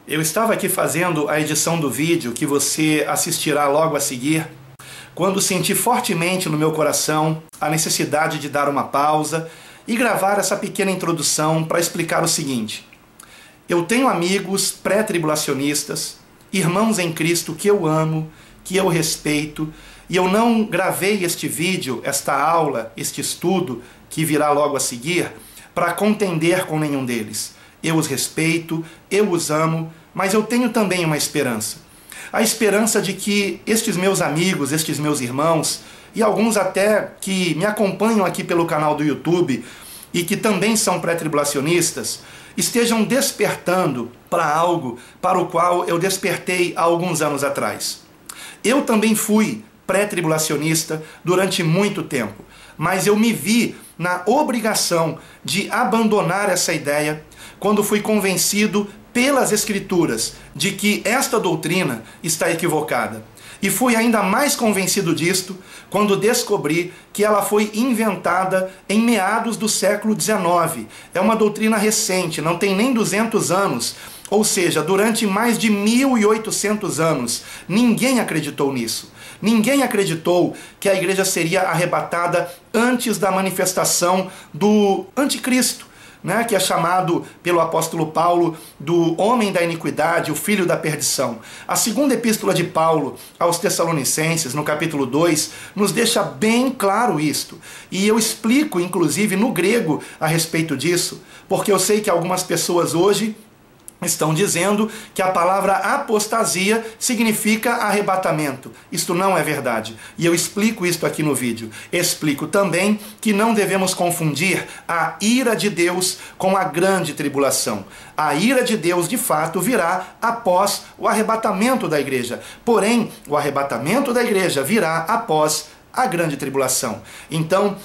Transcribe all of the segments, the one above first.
Eu estava aqui fazendo a edição do vídeo que você assistirá logo a seguir, quando senti fortemente no meu coração a necessidade de dar uma pausa e gravar essa pequena introdução para explicar o seguinte. Eu tenho amigos pré-tribulacionistas, irmãos em Cristo que eu amo, que eu respeito, e eu não gravei este vídeo, esta aula, este estudo que virá logo a seguir, para contender com nenhum deles. Eu os respeito, eu os amo, mas eu tenho também uma esperança. A esperança de que estes meus amigos, estes meus irmãos, e alguns até que me acompanham aqui pelo canal do YouTube e que também são pré-tribulacionistas, estejam despertando para algo para o qual eu despertei há alguns anos atrás. Eu também fui pré-tribulacionista durante muito tempo, mas eu me vi na obrigação de abandonar essa ideia quando fui convencido pelas Escrituras de que esta doutrina está equivocada. E fui ainda mais convencido disto quando descobri que ela foi inventada em meados do século XIX. É uma doutrina recente, não tem nem 200 anos. Ou seja, durante mais de 1800 anos, ninguém acreditou nisso. Ninguém acreditou que a igreja seria arrebatada antes da manifestação do anticristo, né, que é chamado pelo apóstolo Paulo do homem da iniquidade, o filho da perdição. A segunda epístola de Paulo aos Tessalonicenses, no capítulo 2, nos deixa bem claro isto. E eu explico, inclusive, no grego a respeito disso, porque eu sei que algumas pessoas hoje estão dizendo que a palavra apostasia significa arrebatamento. Isto não é verdade. E eu explico isto aqui no vídeo. Explico também que não devemos confundir a ira de Deus com a grande tribulação. A ira de Deus, de fato, virá após o arrebatamento da igreja. Porém, o arrebatamento da igreja virá após a grande tribulação. Então,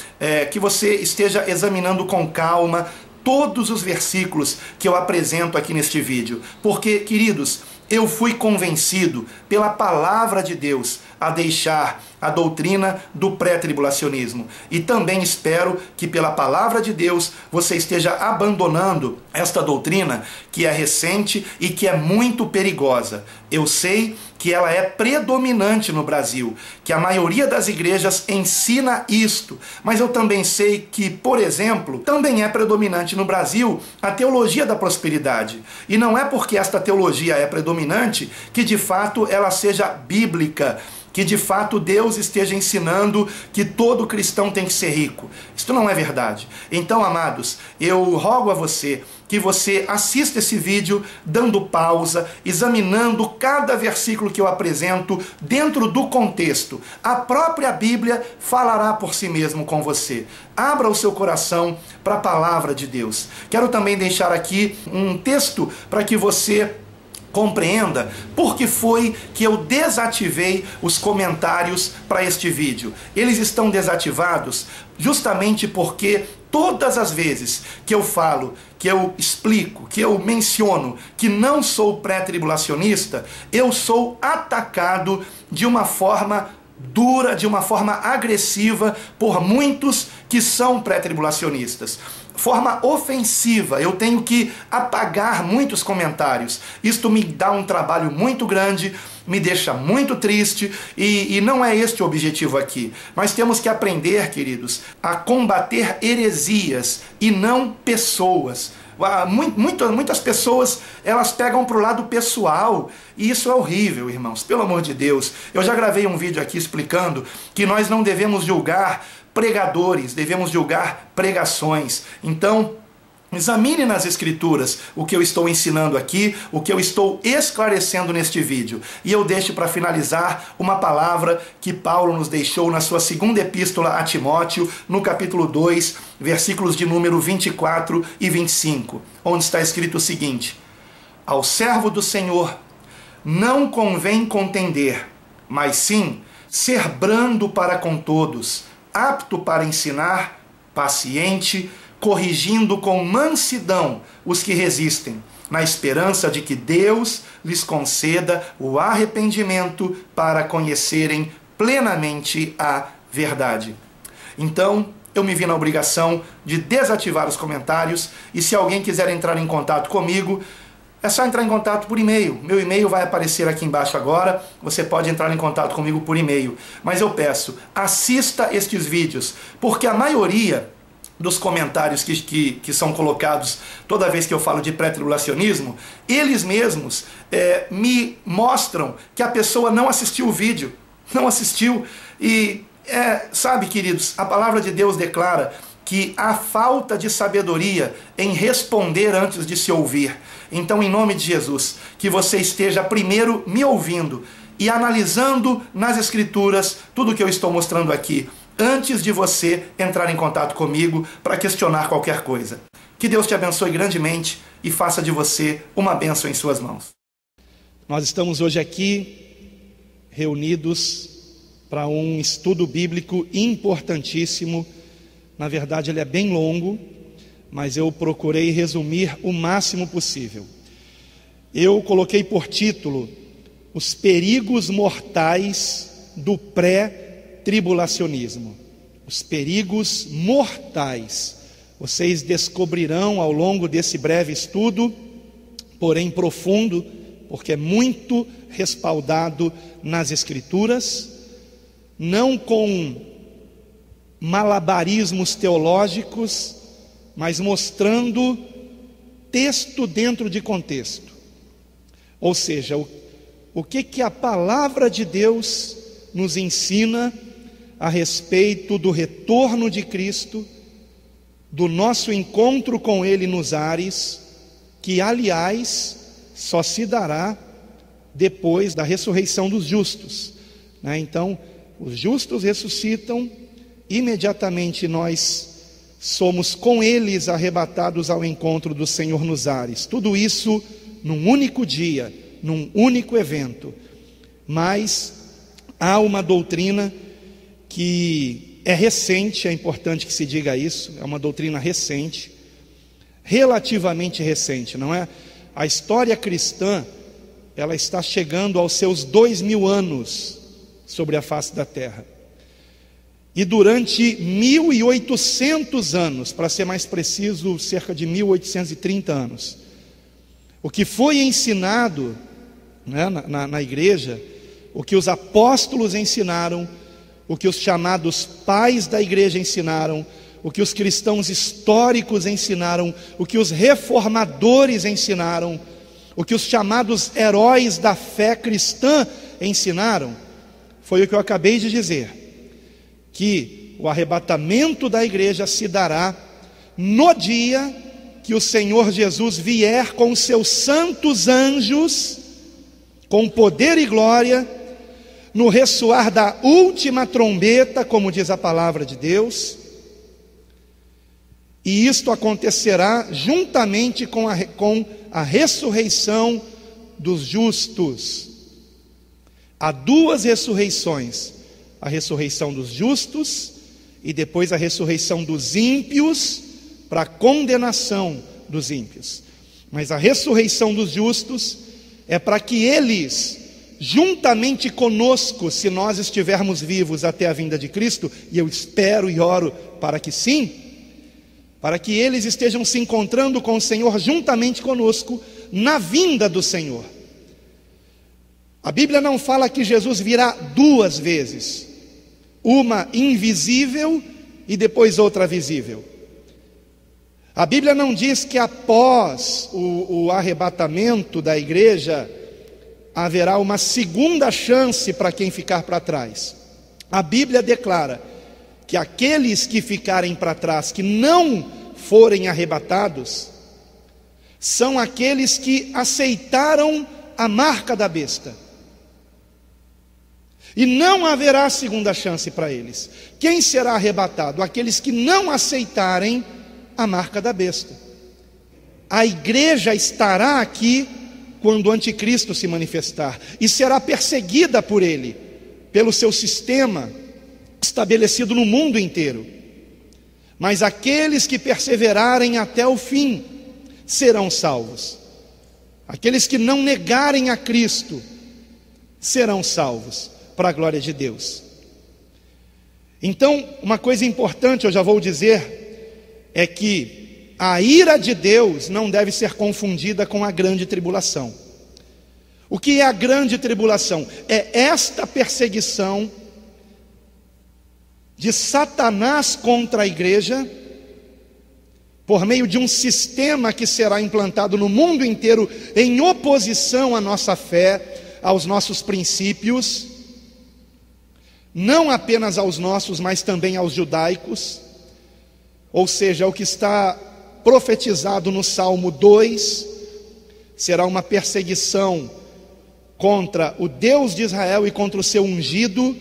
que você esteja examinando com calma todos os versículos que eu apresento aqui neste vídeo, porque, queridos, eu fui convencido pela palavra de Deus a deixar a doutrina do pré-tribulacionismo. E também espero que pela palavra de Deus você esteja abandonando esta doutrina que é recente e que é muito perigosa. Eu sei que ela é predominante no Brasil, que a maioria das igrejas ensina isto, mas eu também sei que, por exemplo, também é predominante no Brasil a teologia da prosperidade. E não é porque esta teologia é predominante que de fato ela seja bíblica, que de fato Deus esteja ensinando que todo cristão tem que ser rico. Isto não é verdade. Então, amados, eu rogo a você que você assista esse vídeo dando pausa, examinando cada versículo que eu apresento dentro do contexto. A própria Bíblia falará por si mesmo com você. Abra o seu coração para a palavra de Deus. Quero também deixar aqui um texto para que você compreenda por que foi que eu desativei os comentários para este vídeo. Eles estão desativados justamente porque todas as vezes que eu falo, que eu explico, que eu menciono que não sou pré-tribulacionista, eu sou atacado de uma forma dura, de uma forma agressiva por muitos que são pré-tribulacionistas. Forma ofensiva, eu tenho que apagar muitos comentários. Isto me dá um trabalho muito grande, me deixa muito triste e não é este o objetivo aqui. Nós temos que aprender, queridos, a combater heresias e não pessoas. Muitas pessoas, elas pegam para o lado pessoal e isso é horrível, irmãos, pelo amor de Deus. Eu já gravei um vídeo aqui explicando que nós não devemos julgar pregadores, devemos julgar pregações. Então, examine nas Escrituras o que eu estou ensinando aqui, o que eu estou esclarecendo neste vídeo. E eu deixo para finalizar uma palavra que Paulo nos deixou na sua segunda epístola a Timóteo, no capítulo 2, versículos de número 24 e 25, onde está escrito o seguinte: ao servo do Senhor não convém contender, mas sim ser brando para com todos, apto para ensinar, paciente, corrigindo com mansidão os que resistem, na esperança de que Deus lhes conceda o arrependimento para conhecerem plenamente a verdade. Então, eu me vi na obrigação de desativar os comentários, e se alguém quiser entrar em contato comigo, É só entrar em contato por e-mail. Meu e-mail vai aparecer aqui embaixo agora. Você pode entrar em contato comigo por e-mail. Mas eu peço, assista estes vídeos, porque a maioria dos comentários que são colocados toda vez que eu falo de pré-tribulacionismo, eles mesmos me mostram que a pessoa não assistiu o vídeo. Não assistiu. E, sabe, queridos, a palavra de Deus declara que há falta de sabedoria em responder antes de se ouvir. Então, em nome de Jesus, que você esteja primeiro me ouvindo e analisando nas Escrituras tudo o que eu estou mostrando aqui, antes de você entrar em contato comigo para questionar qualquer coisa. Que Deus te abençoe grandemente e faça de você uma bênção em suas mãos. Nós estamos hoje aqui reunidos para um estudo bíblico importantíssimo. Na verdade, ele é bem longo, mas eu procurei resumir o máximo possível. Eu coloquei por título Os Perigos Mortais do Pré-Tribulacionismo. Os perigos mortais. Vocês descobrirão ao longo desse breve estudo, porém profundo, porque é muito respaldado nas Escrituras, não com malabarismos teológicos, mas mostrando texto dentro de contexto. Ou seja, o que a palavra de Deus nos ensina a respeito do retorno de Cristo, do nosso encontro com Ele nos ares, que aliás só se dará depois da ressurreição dos justos, né? Então, os justos ressuscitam, imediatamente nós somos com eles arrebatados ao encontro do Senhor nos ares. Tudo isso num único dia, num único evento. Mas há uma doutrina que é recente, é importante que se diga isso, é uma doutrina recente, relativamente recente, não é? A história cristã, ela está chegando aos seus 2000 anos sobre a face da terra. E durante 1800 anos, para ser mais preciso, cerca de 1830 anos, o que foi ensinado, né, na igreja, o que os apóstolos ensinaram, o que os chamados pais da igreja ensinaram, o que os cristãos históricos ensinaram, o que os reformadores ensinaram, o que os chamados heróis da fé cristã ensinaram, foi o que eu acabei de dizer, que o arrebatamento da igreja se dará no dia que o Senhor Jesus vier com os seus santos anjos, com poder e glória, no ressoar da última trombeta, como diz a palavra de Deus, e isto acontecerá juntamente com a ressurreição dos justos. Há duas ressurreições: a ressurreição dos justos e depois a ressurreição dos ímpios, para a condenação dos ímpios. Mas a ressurreição dos justos é para que eles, juntamente conosco, se nós estivermos vivos até a vinda de Cristo, e eu espero e oro para que sim, para que eles estejam se encontrando com o Senhor juntamente conosco na vinda do Senhor. A Bíblia não fala que Jesus virá duas vezes, uma invisível e depois outra visível. A Bíblia não diz que após o arrebatamento da igreja haverá uma segunda chance para quem ficar para trás. A Bíblia declara que aqueles que ficarem para trás, que não forem arrebatados, são aqueles que aceitaram a marca da besta. E não haverá segunda chance para eles. Quem será arrebatado? Aqueles que não aceitarem a marca da besta. A igreja estará aqui quando o anticristo se manifestar, e será perseguida por ele, pelo seu sistema estabelecido no mundo inteiro. Mas aqueles que perseverarem até o fim serão salvos. Aqueles que não negarem a Cristo serão salvos, para a glória de Deus. Então, uma coisa importante, eu já vou dizer, é que A ira de Deus não deve ser confundida com a grande tribulação. O que é a grande tribulação? É esta perseguição de Satanás contra a igreja, por meio de um sistema que será implantado no mundo inteiro em oposição à nossa fé, aos nossos princípios, não apenas aos nossos, mas também aos judaicos. Ou seja, o que está profetizado no Salmo 2, será uma perseguição contra o Deus de Israel e contra o seu ungido,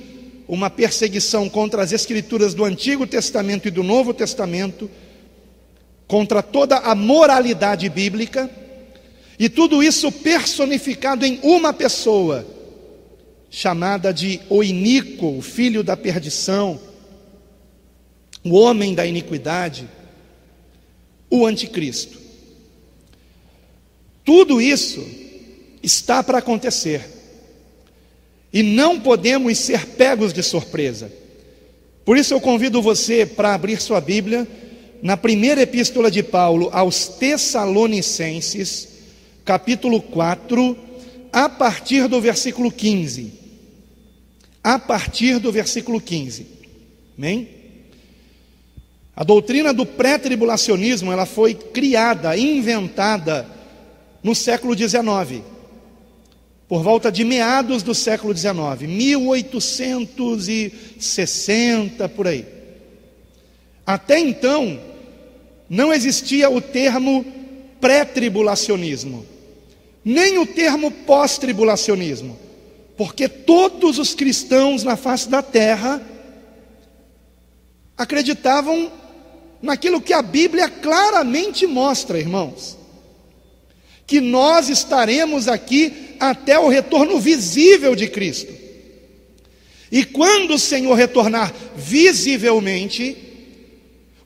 uma perseguição contra as escrituras do Antigo Testamento e do Novo Testamento, contra toda a moralidade bíblica, e tudo isso personificado em uma pessoa, chamada de o iníquo, o filho da perdição, o homem da iniquidade, o anticristo. Tudo isso está para acontecer, e não podemos ser pegos de surpresa. Por isso eu convido você para abrir sua Bíblia na primeira epístola de Paulo aos Tessalonicenses, capítulo 4, a partir do versículo 15. A partir do versículo 15. Amém? A doutrina do pré-tribulacionismo, ela foi criada, inventada no século XIX, por volta de meados do século XIX, 1860, por aí. Até então, não existia o termo pré-tribulacionismo, nem o termo pós-tribulacionismo, porque todos os cristãos na face da terra acreditavam naquilo que a Bíblia claramente mostra, irmãos, que nós estaremos aqui até o retorno visível de Cristo. E quando o Senhor retornar visivelmente,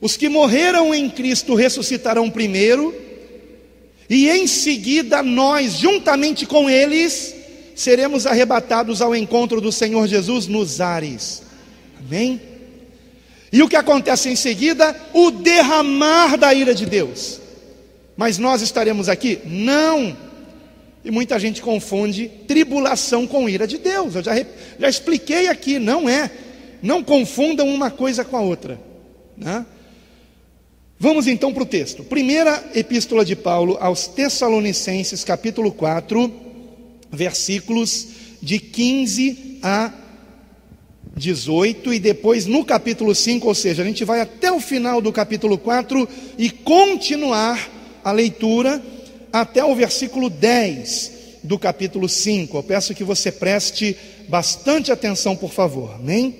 os que morreram em Cristo ressuscitarão primeiro, e em seguida nós, juntamente com eles, seremos arrebatados ao encontro do Senhor Jesus nos ares. Amém? E o que acontece em seguida? O derramar da ira de Deus. Mas nós estaremos aqui? Não. E muita gente confunde tribulação com ira de Deus. Eu já expliquei aqui, não é. Não confundam uma coisa com a outra, né? Vamos então para o texto. Primeira epístola de Paulo aos Tessalonicenses, capítulo 4, versículos de 15 a 18, e depois no capítulo 5, ou seja, a gente vai até o final do capítulo 4 e continuar a leitura até o versículo 10 do capítulo 5. Eu peço que você preste bastante atenção, por favor, amém?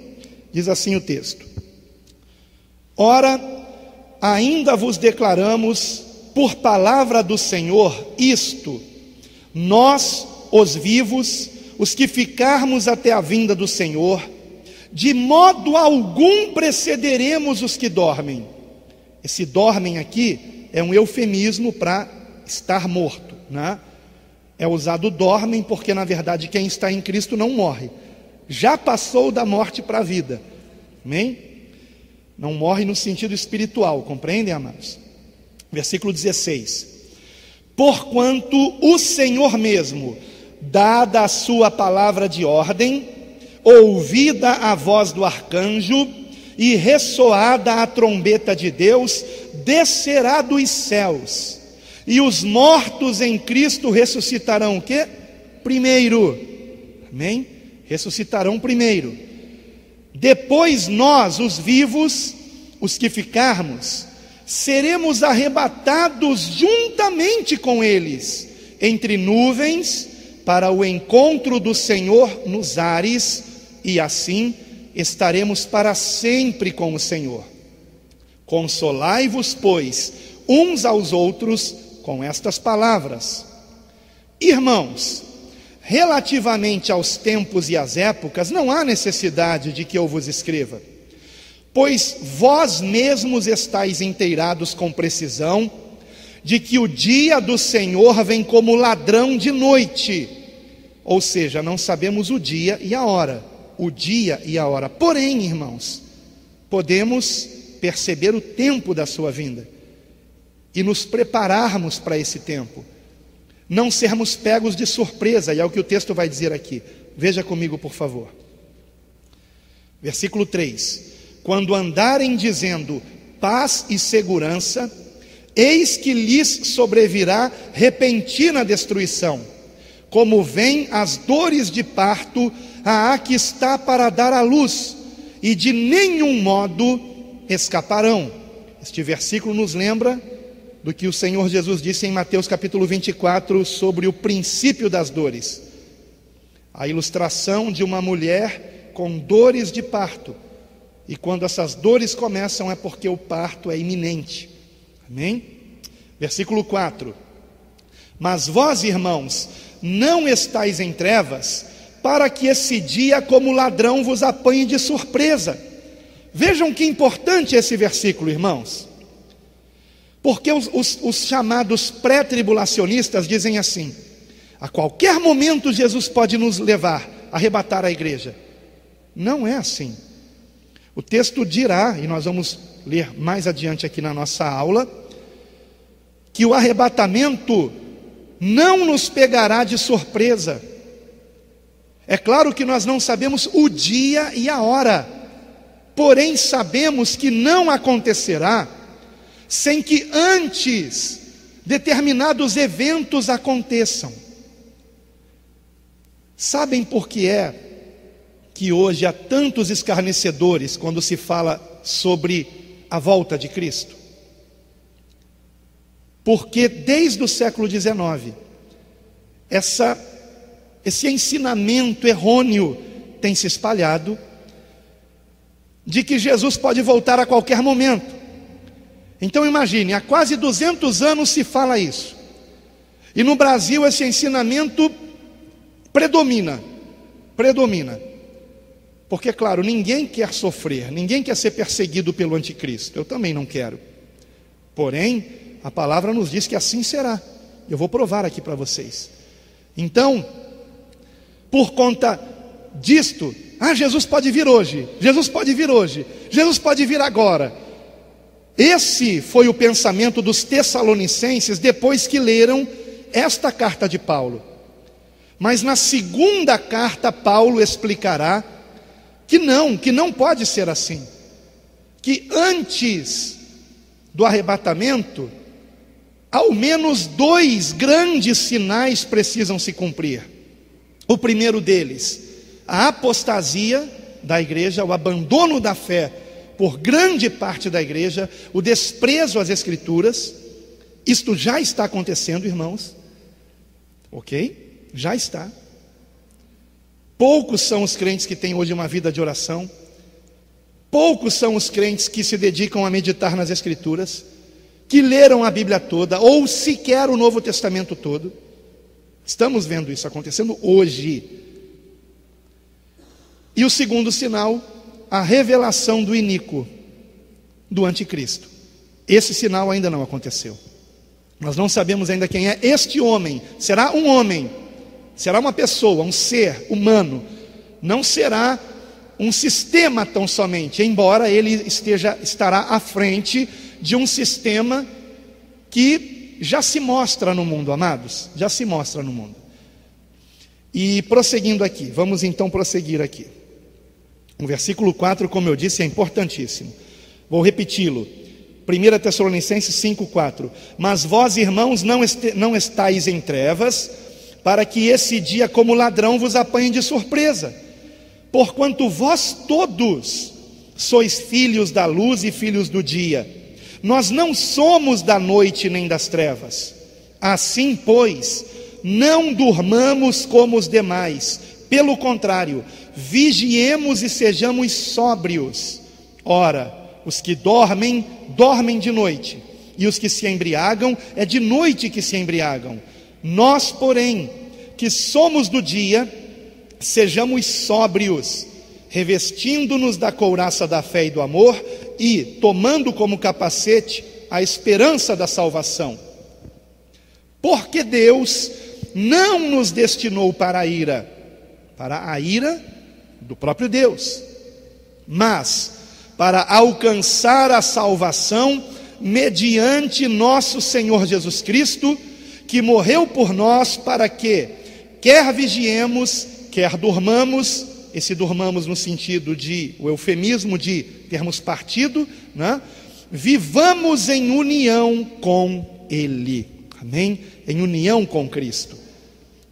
Diz assim o texto: Ora, ainda vos declaramos por palavra do Senhor isto: nós, os vivos, os que ficarmos até a vinda do Senhor, de modo algum precederemos os que dormem. Esse dormem aqui é um eufemismo para estar morto, né? É usado dormem porque na verdade quem está em Cristo não morre, já passou da morte para a vida, amém? Não morre no sentido espiritual, compreendem, amados? Versículo 16: Porquanto o Senhor mesmo, dada a sua palavra de ordem, ouvida a voz do arcanjo e ressoada a trombeta de Deus, descerá dos céus, e os mortos em Cristo ressuscitarão o quê? Primeiro, amém? Ressuscitarão primeiro. Depois nós, os vivos, os que ficarmos, seremos arrebatados juntamente com eles, entre nuvens, para o encontro do Senhor nos ares, e assim estaremos para sempre com o Senhor. Consolai-vos, pois, uns aos outros com estas palavras. Irmãos, relativamente aos tempos e às épocas, não há necessidade de que eu vos escreva, pois vós mesmos estáis inteirados com precisão, de que o dia do Senhor vem como ladrão de noite, ou seja, não sabemos o dia e a hora, porém, irmãos, podemos perceber o tempo da sua vinda. e nos prepararmos para esse tempo. Não sermos pegos de surpresa, e é o que o texto vai dizer aqui. Veja comigo, por favor. Versículo 3: quando andarem dizendo paz e segurança, eis que lhes sobrevirá repentina destruição, como vêm as dores de parto a que está para dar à luz, e de nenhum modo escaparão. Este versículo nos lembra do que o Senhor Jesus disse em Mateus capítulo 24 sobre o princípio das dores. A ilustração de uma mulher com dores de parto. E quando essas dores começam é porque o parto é iminente. Amém? Versículo 4: mas vós, irmãos, não estáis em trevas, para que esse dia como ladrão vos apanhe de surpresa. Vejam que importante esse versículo, irmãos. Porque os chamados pré-tribulacionistas dizem assim: a qualquer momento Jesus pode nos levar, arrebatar a igreja. Não é assim. O texto dirá, e nós vamos ler mais adiante aqui na nossa aula, que o arrebatamento não nos pegará de surpresa. É claro que nós não sabemos o dia e a hora, porém sabemos que não acontecerá sem que antes determinados eventos aconteçam. Sabem por que é que hoje há tantos escarnecedores quando se fala sobre a volta de Cristo? Porque desde o século XIX, esse ensinamento errôneo tem se espalhado, de que Jesus pode voltar a qualquer momento. Então imagine, há quase 200 anos se fala isso, e no Brasil esse ensinamento predomina, porque claro, ninguém quer sofrer, ninguém quer ser perseguido pelo anticristo, eu também não quero, porém, a palavra nos diz que assim será, eu vou provar aqui para vocês. Então, por conta disto, Jesus pode vir hoje, Jesus pode vir hoje, Jesus pode vir agora. Esse foi o pensamento dos tessalonicenses depois que leram esta carta de Paulo. Mas na segunda carta, Paulo explicará que não pode ser assim. Que antes do arrebatamento, ao menos 2 grandes sinais precisam se cumprir. O primeiro deles, a apostasia da igreja, o abandono da fé por grande parte da igreja, o desprezo às Escrituras. Isto já está acontecendo, irmãos. Ok? Já está. Poucos são os crentes que têm hoje uma vida de oração. Poucos são os crentes que se dedicam a meditar nas Escrituras, que leram a Bíblia toda, ou sequer o Novo Testamento todo. Estamos vendo isso acontecendo hoje. E o segundo sinal, a revelação do iníquo, do anticristo. Esse sinal ainda não aconteceu. Nós não sabemos ainda quem é este homem. Será um homem, será uma pessoa, um ser humano. Não será um sistema tão somente, embora ele estará à frente de um sistema que já se mostra no mundo, amados. Já se mostra no mundo. E prosseguindo aqui, vamos então prosseguir aqui. O versículo 4, como eu disse, é importantíssimo. Vou repeti-lo. 1 Tessalonicenses 5,4. Mas vós, irmãos, não estáis em trevas, para que esse dia como ladrão vos apanhe de surpresa. Porquanto vós todos sois filhos da luz e filhos do dia. Nós não somos da noite nem das trevas. Assim, pois, não durmamos como os demais. Pelo contrário, vigiemos e sejamos sóbrios. Ora, os que dormem, dormem de noite, e os que se embriagam, é de noite que se embriagam. Nós, porém, que somos do dia, sejamos sóbrios, revestindo-nos da couraça da fé e do amor, e tomando como capacete a esperança da salvação. Porque Deus não nos destinou para a ira do próprio Deus, mas para alcançar a salvação mediante nosso Senhor Jesus Cristo, que morreu por nós para que, quer vigiemos, quer dormamos, esse dormamos no sentido de, o eufemismo de termos partido, né? Vivamos em união com Ele, amém? Em união com Cristo.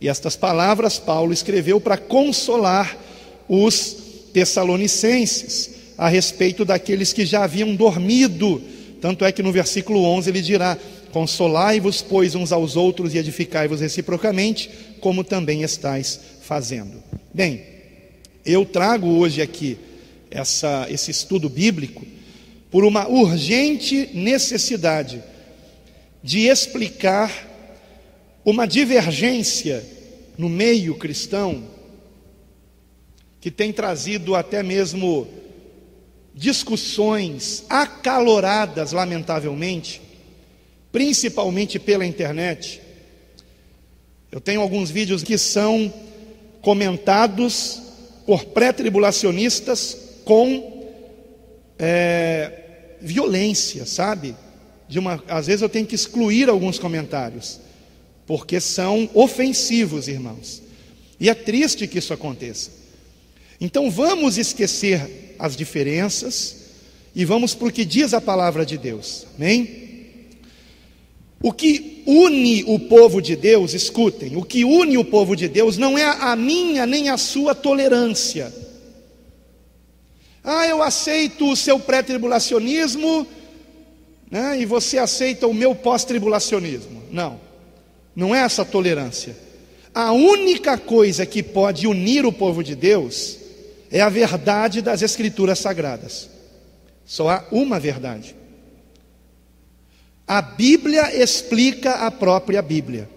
E estas palavras Paulo escreveu para consolar os tessalonicenses a respeito daqueles que já haviam dormido. Tanto é que no versículo 11 ele dirá: consolai-vos, pois, uns aos outros e edificai-vos reciprocamente, como também estáis fazendo. Bem, eu trago hoje aqui esse estudo bíblico por uma urgente necessidade de explicar uma divergência no meio cristão que tem trazido até mesmo discussões acaloradas, lamentavelmente, principalmente pela internet. Eu tenho alguns vídeos que são comentados por pré-tribulacionistas com violência, sabe? Às vezes eu tenho que excluir alguns comentários, porque são ofensivos, irmãos. E é triste que isso aconteça. Então vamos esquecer as diferenças e vamos para o que diz a palavra de Deus, amém? O que une o povo de Deus, escutem, o que une o povo de Deus não é a minha nem a sua tolerância. Eu aceito o seu pré-tribulacionismo, né, e você aceita o meu pós-tribulacionismo. Não é essa tolerância. A única coisa que pode unir o povo de Deus é a verdade das Escrituras Sagradas. Só há uma verdade. A Bíblia explica a própria Bíblia.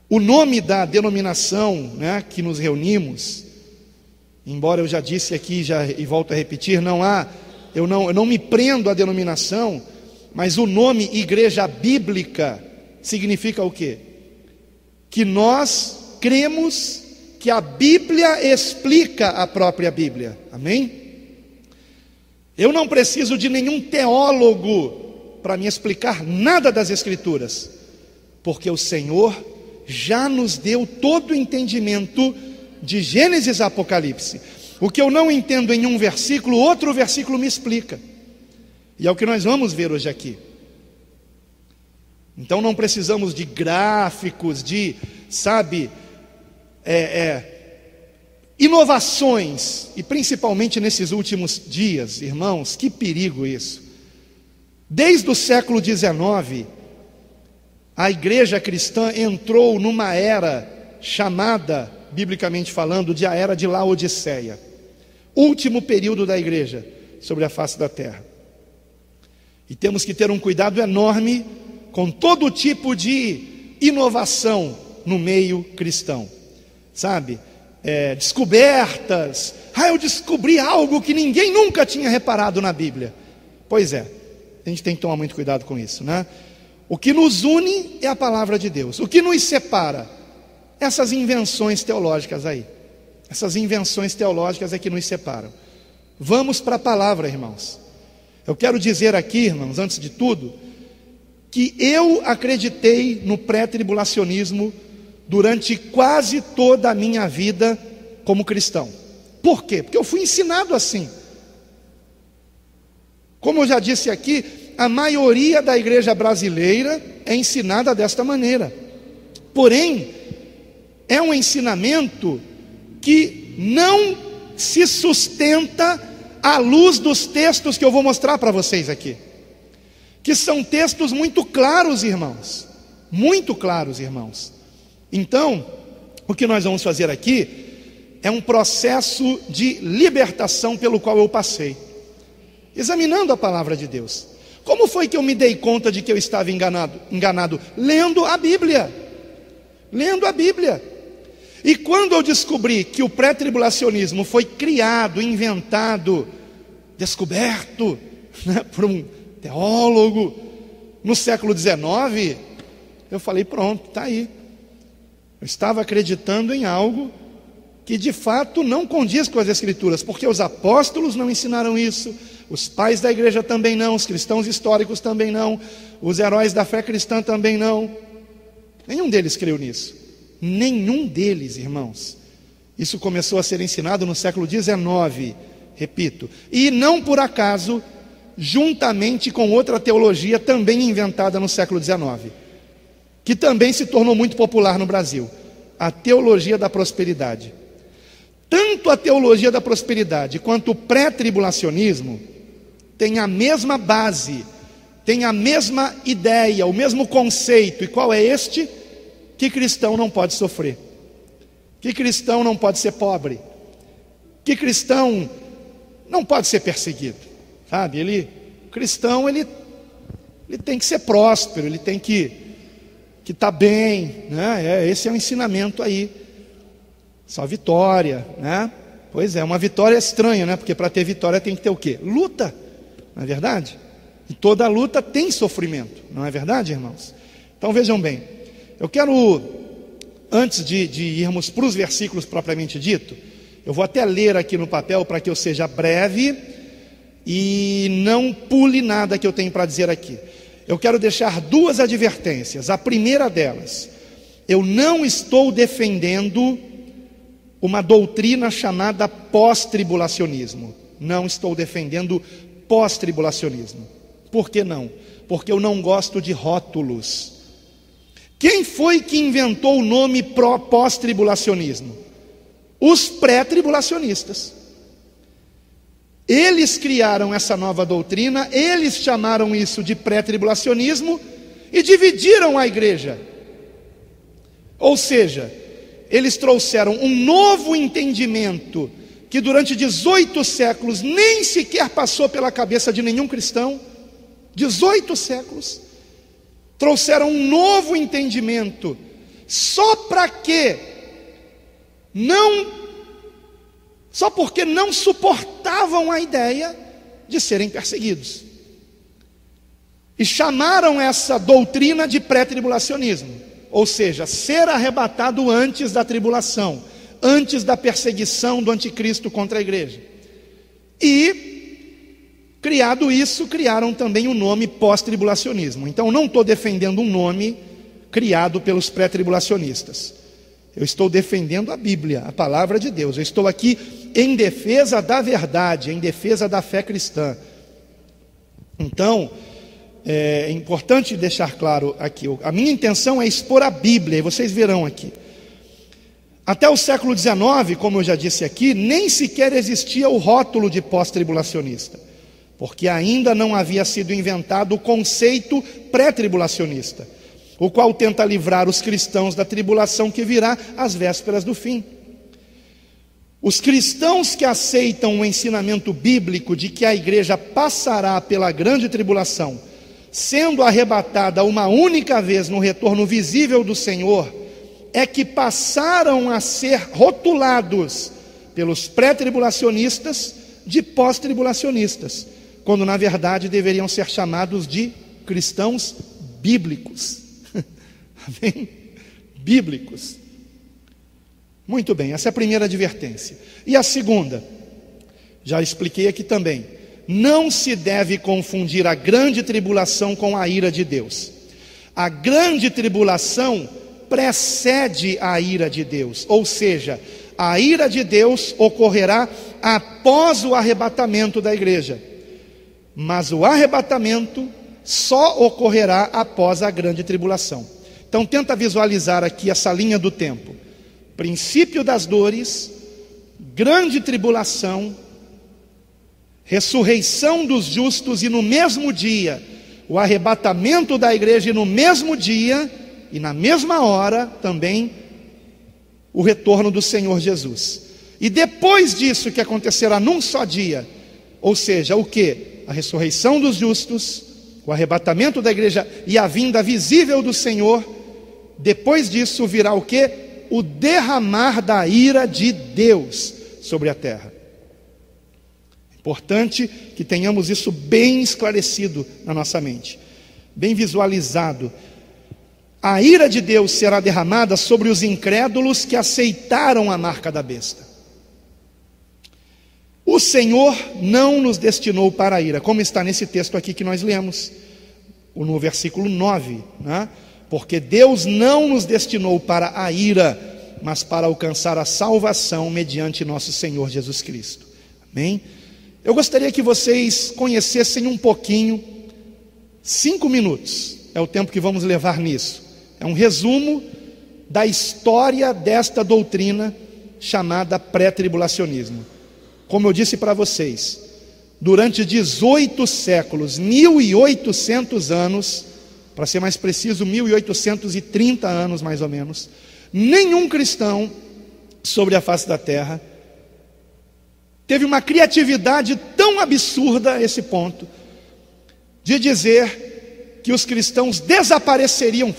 O nome da denominação, né, que nos reunimos, embora eu já disse aqui e volto a repetir, eu não me prendo à denominação, mas o nome Igreja Bíblica significa o quê? Que nós cremos que a Bíblia explica a própria Bíblia, amém? Eu não preciso de nenhum teólogo para me explicar nada das Escrituras, porque o Senhor já nos deu todo o entendimento de Gênesis a Apocalipse. O que eu não entendo em um versículo, outro versículo me explica, e é o que nós vamos ver hoje aqui. Então não precisamos de gráficos, de, inovações, e principalmente nesses últimos dias, irmãos, que perigo isso. Desde o século XIX, a igreja cristã entrou numa era chamada, biblicamente falando, de a era de Laodiceia, último período da igreja sobre a face da terra. E temos que ter um cuidado enorme com todo tipo de inovação no meio cristão, descobertas. Eu descobri algo que ninguém nunca tinha reparado na Bíblia. Pois é, a gente tem que tomar muito cuidado com isso, né? O que nos une é a palavra de Deus. O que nos separa? Essas invenções teológicas aí. Essas invenções teológicas é que nos separam. Vamos para a palavra, irmãos. Eu quero dizer aqui, irmãos, antes de tudo, que eu acreditei no pré-tribulacionismo durante quase toda a minha vida como cristão. Por quê? Porque eu fui ensinado assim. Como eu já disse aqui, a maioria da igreja brasileira é ensinada desta maneira. Porém, é um ensinamento que não se sustenta à luz dos textos que eu vou mostrar para vocês aqui, que são textos muito claros, irmãos. Muito claros, irmãos. Então, o que nós vamos fazer aqui é um processo de libertação pelo qual eu passei, examinando a palavra de Deus. Como foi que eu me dei conta de que eu estava enganado? Lendo a Bíblia. Lendo a Bíblia. E quando eu descobri que o pré-tribulacionismo foi criado, inventado, descoberto, né, por um teólogo no século XIX, eu falei, pronto, está aí. Eu estava acreditando em algo que de fato não condiz com as Escrituras, porque os apóstolos não ensinaram isso, os pais da igreja também não, os cristãos históricos também não, os heróis da fé cristã também não. Nenhum deles creu nisso. Nenhum deles, irmãos. Isso começou a ser ensinado no século XIX, repito. E não por acaso, juntamente com outra teologia também inventada no século XIX, que também se tornou muito popular no Brasil, a teologia da prosperidade. Tanto a teologia da prosperidade quanto o pré-tribulacionismo têm a mesma base, têm a mesma ideia, o mesmo conceito. E qual é este? Que cristão não pode sofrer, que cristão não pode ser pobre, que cristão não pode ser perseguido, sabe? Cristão ele tem que ser próspero, ele tem que estar bem, né? Esse é o ensinamento aí. Só vitória, né? Pois é, uma vitória estranha, né? Porque para ter vitória tem que ter o quê? Luta, não é verdade? E toda luta tem sofrimento, não é verdade, irmãos? Então vejam bem, eu quero, antes de irmos para os versículos propriamente dito, eu vou até ler aqui no papel para que eu seja breve e não pule nada que eu tenho para dizer aqui. Eu quero deixar duas advertências. A primeira delas, eu não estou defendendo uma doutrina chamada pós-tribulacionismo. Não estou defendendo pós-tribulacionismo. Por que não? Porque eu não gosto de rótulos. Quem foi que inventou o nome pós-tribulacionismo? Os pré-tribulacionistas. Eles criaram essa nova doutrina, eles chamaram isso de pré-tribulacionismo e dividiram a igreja. Ou seja, eles trouxeram um novo entendimento que durante 18 séculos nem sequer passou pela cabeça de nenhum cristão. 18 séculos. Trouxeram um novo entendimento. Só porque não suportavam a ideia de serem perseguidos. E chamaram essa doutrina de pré-tribulacionismo. Ou seja, ser arrebatado antes da tribulação, antes da perseguição do anticristo contra a igreja. E, criado isso, criaram também o nome pós-tribulacionismo. Então, não estou defendendo um nome criado pelos pré-tribulacionistas. Eu estou defendendo a Bíblia, a palavra de Deus. Eu estou aqui em defesa da verdade, em defesa da fé cristã. Então, é importante deixar claro aqui, a minha intenção é expor a Bíblia, e vocês verão aqui. Até o século XIX, como eu já disse aqui, nem sequer existia o rótulo de pós-tribulacionista, porque ainda não havia sido inventado o conceito pré-tribulacionista, o qual tenta livrar os cristãos da tribulação que virá às vésperas do fim. Os cristãos que aceitam o ensinamento bíblico de que a igreja passará pela grande tribulação, sendo arrebatada uma única vez no retorno visível do Senhor, é que passaram a ser rotulados pelos pré-tribulacionistas de pós-tribulacionistas, quando na verdade deveriam ser chamados de cristãos bíblicos. Amém? Bíblicos. Muito bem, essa é a primeira advertência. E a segunda, já expliquei aqui também. Não se deve confundir a grande tribulação com a ira de Deus. A grande tribulação precede a ira de Deus, ou seja, a ira de Deus ocorrerá após o arrebatamento da igreja, mas o arrebatamento só ocorrerá após a grande tribulação. Então tenta visualizar aqui essa linha do tempo: princípio das dores, grande tribulação, ressurreição dos justos, e no mesmo dia o arrebatamento da igreja, e no mesmo dia e na mesma hora também o retorno do Senhor Jesus. E depois disso, que acontecerá num só dia, ou seja, o que? A ressurreição dos justos, o arrebatamento da igreja e a vinda visível do Senhor. Depois disso virá o que? O derramar da ira de Deus sobre a terra. Importante que tenhamos isso bem esclarecido na nossa mente, bem visualizado. A ira de Deus será derramada sobre os incrédulos que aceitaram a marca da besta. O Senhor não nos destinou para a ira, como está nesse texto aqui que nós lemos, no versículo 9, né? Porque Deus não nos destinou para a ira, mas para alcançar a salvação mediante nosso Senhor Jesus Cristo. Amém? Eu gostaria que vocês conhecessem um pouquinho, 5 minutos, é o tempo que vamos levar nisso. É um resumo da história desta doutrina chamada pré-tribulacionismo. Como eu disse para vocês, durante 18 séculos, 1800 anos, para ser mais preciso, 1830 anos mais ou menos, nenhum cristão sobre a face da terra teve uma criatividade tão absurda a esse ponto, de dizer que os cristãos desapareceriam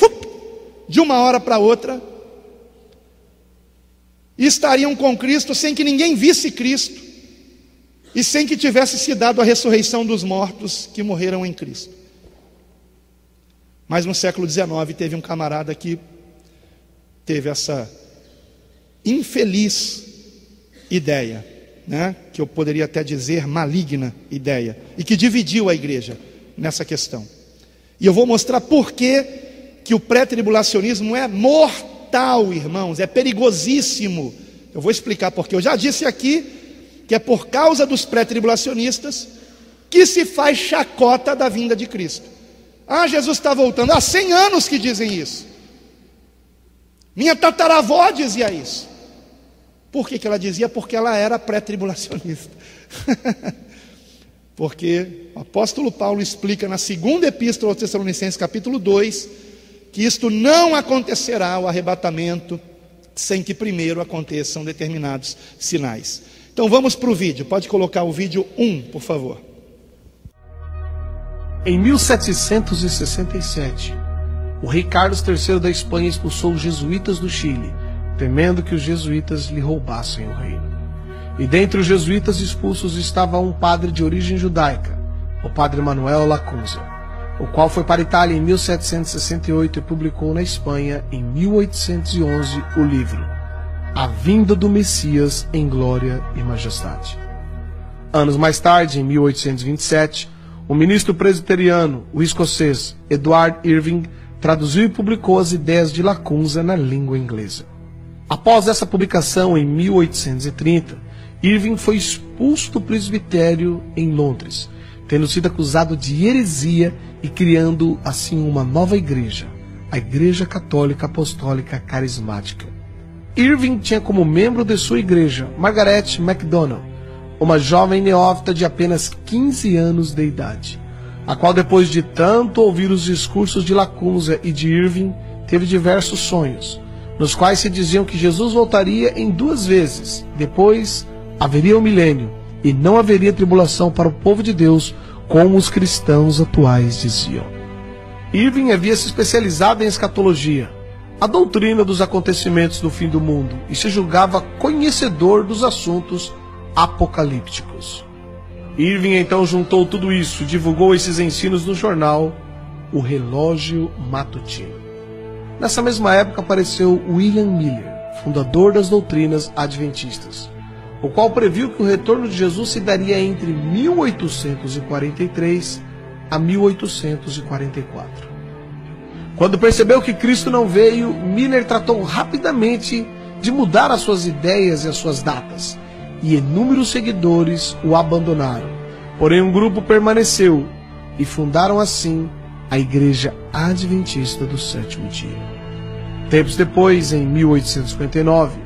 de uma hora para outra, e estariam com Cristo sem que ninguém visse Cristo, e sem que tivesse se dado a ressurreição dos mortos que morreram em Cristo. Mas no século XIX teve um camarada que teve essa infeliz ideia, né? Que eu poderia até dizer maligna ideia, e que dividiu a igreja nessa questão. E eu vou mostrar por que o pré-tribulacionismo é mortal, irmãos, é perigosíssimo. Eu vou explicar porque. Eu já disse aqui que é por causa dos pré-tribulacionistas que se faz chacota da vinda de Cristo. Ah, Jesus está voltando. Há 100 anos que dizem isso. Minha tataravó dizia isso. Por que ela dizia? Porque ela era pré-tribulacionista. Porque o apóstolo Paulo explica na segunda epístola aos Tessalonicenses, capítulo 2, que isto não acontecerá, o arrebatamento, sem que primeiro aconteçam determinados sinais. Então vamos para o vídeo. Pode colocar o vídeo 1, por favor. Em 1767, o rei Carlos III da Espanha expulsou os jesuítas do Chile, temendo que os jesuítas lhe roubassem o reino. E dentre os jesuítas expulsos estava um padre de origem judaica, o padre Manuel Lacunza, o qual foi para a Itália em 1768 e publicou na Espanha, em 1811, o livro A Vinda do Messias em Glória e Majestade. Anos mais tarde, em 1827, o ministro presbiteriano, o escocês Edward Irving, traduziu e publicou as ideias de Lacunza na língua inglesa. Após essa publicação, em 1830, Irving foi expulso do presbitério em Londres, tendo sido acusado de heresia e criando assim uma nova igreja, a Igreja Católica Apostólica Carismática. Irving tinha como membro de sua igreja Margaret MacDonald, uma jovem neófita de apenas 15 anos de idade, a qual, depois de tanto ouvir os discursos de Lacunza e de Irving, teve diversos sonhos, nos quais se diziam que Jesus voltaria em 2 vezes, depois haveria o milênio, e não haveria tribulação para o povo de Deus, como os cristãos atuais diziam. Irving havia se especializado em escatologia, a doutrina dos acontecimentos do fim do mundo, e se julgava conhecedor dos assuntos apocalípticos. Irving então juntou tudo isso e divulgou esses ensinos no jornal O Relógio Matutino. Nessa mesma época apareceu William Miller, fundador das doutrinas adventistas, o qual previu que o retorno de Jesus se daria entre 1843 a 1844. Quando percebeu que Cristo não veio, Miller tratou rapidamente de mudar as suas ideias e as suas datas, e inúmeros seguidores o abandonaram. Porém, um grupo permaneceu e fundaram assim a Igreja Adventista do Sétimo Dia. Tempos depois, em 1859,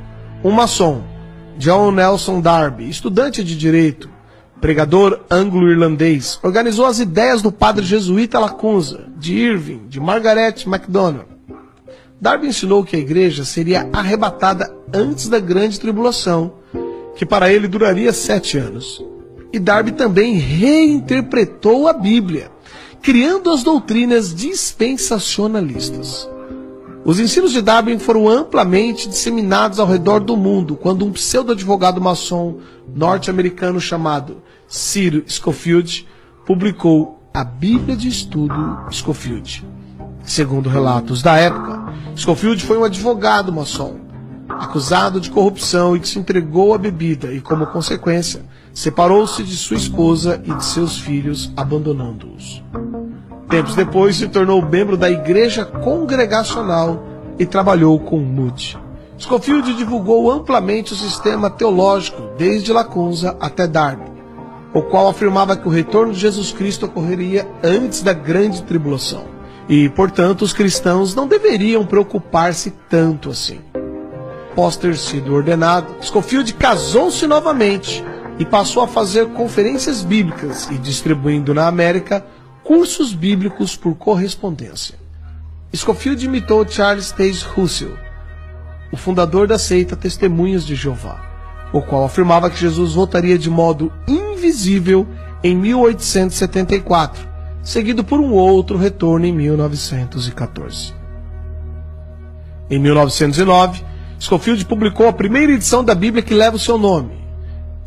um maçom, John Nelson Darby, estudante de direito, pregador anglo-irlandês, organizou as ideias do padre jesuíta Lacunza, de Irving, de Margaret MacDonald. Darby ensinou que a igreja seria arrebatada antes da grande tribulação, que para ele duraria 7 anos. E Darby também reinterpretou a Bíblia, criando as doutrinas dispensacionalistas. Os ensinos de Darby foram amplamente disseminados ao redor do mundo quando um pseudo-advogado maçom norte-americano chamado Cyril Scofield publicou a Bíblia de Estudo Scofield. Segundo relatos da época, Scofield foi um advogado maçom, acusado de corrupção e que se entregou à bebida e, como consequência, separou-se de sua esposa e de seus filhos, abandonando-os. Tempos depois, se tornou membro da Igreja Congregacional e trabalhou com Moody. Scofield divulgou amplamente o sistema teológico, desde Lacunza até Darby, o qual afirmava que o retorno de Jesus Cristo ocorreria antes da grande tribulação, e, portanto, os cristãos não deveriam preocupar-se tanto assim. Após ter sido ordenado, Scofield casou-se novamente e passou a fazer conferências bíblicas e distribuindo na América cursos bíblicos por correspondência. Scofield imitou Charles Taze Russell, o fundador da seita Testemunhas de Jeová, o qual afirmava que Jesus voltaria de modo invisível em 1874, seguido por um outro retorno em 1914. Em 1909, Scofield publicou a primeira edição da Bíblia que leva o seu nome.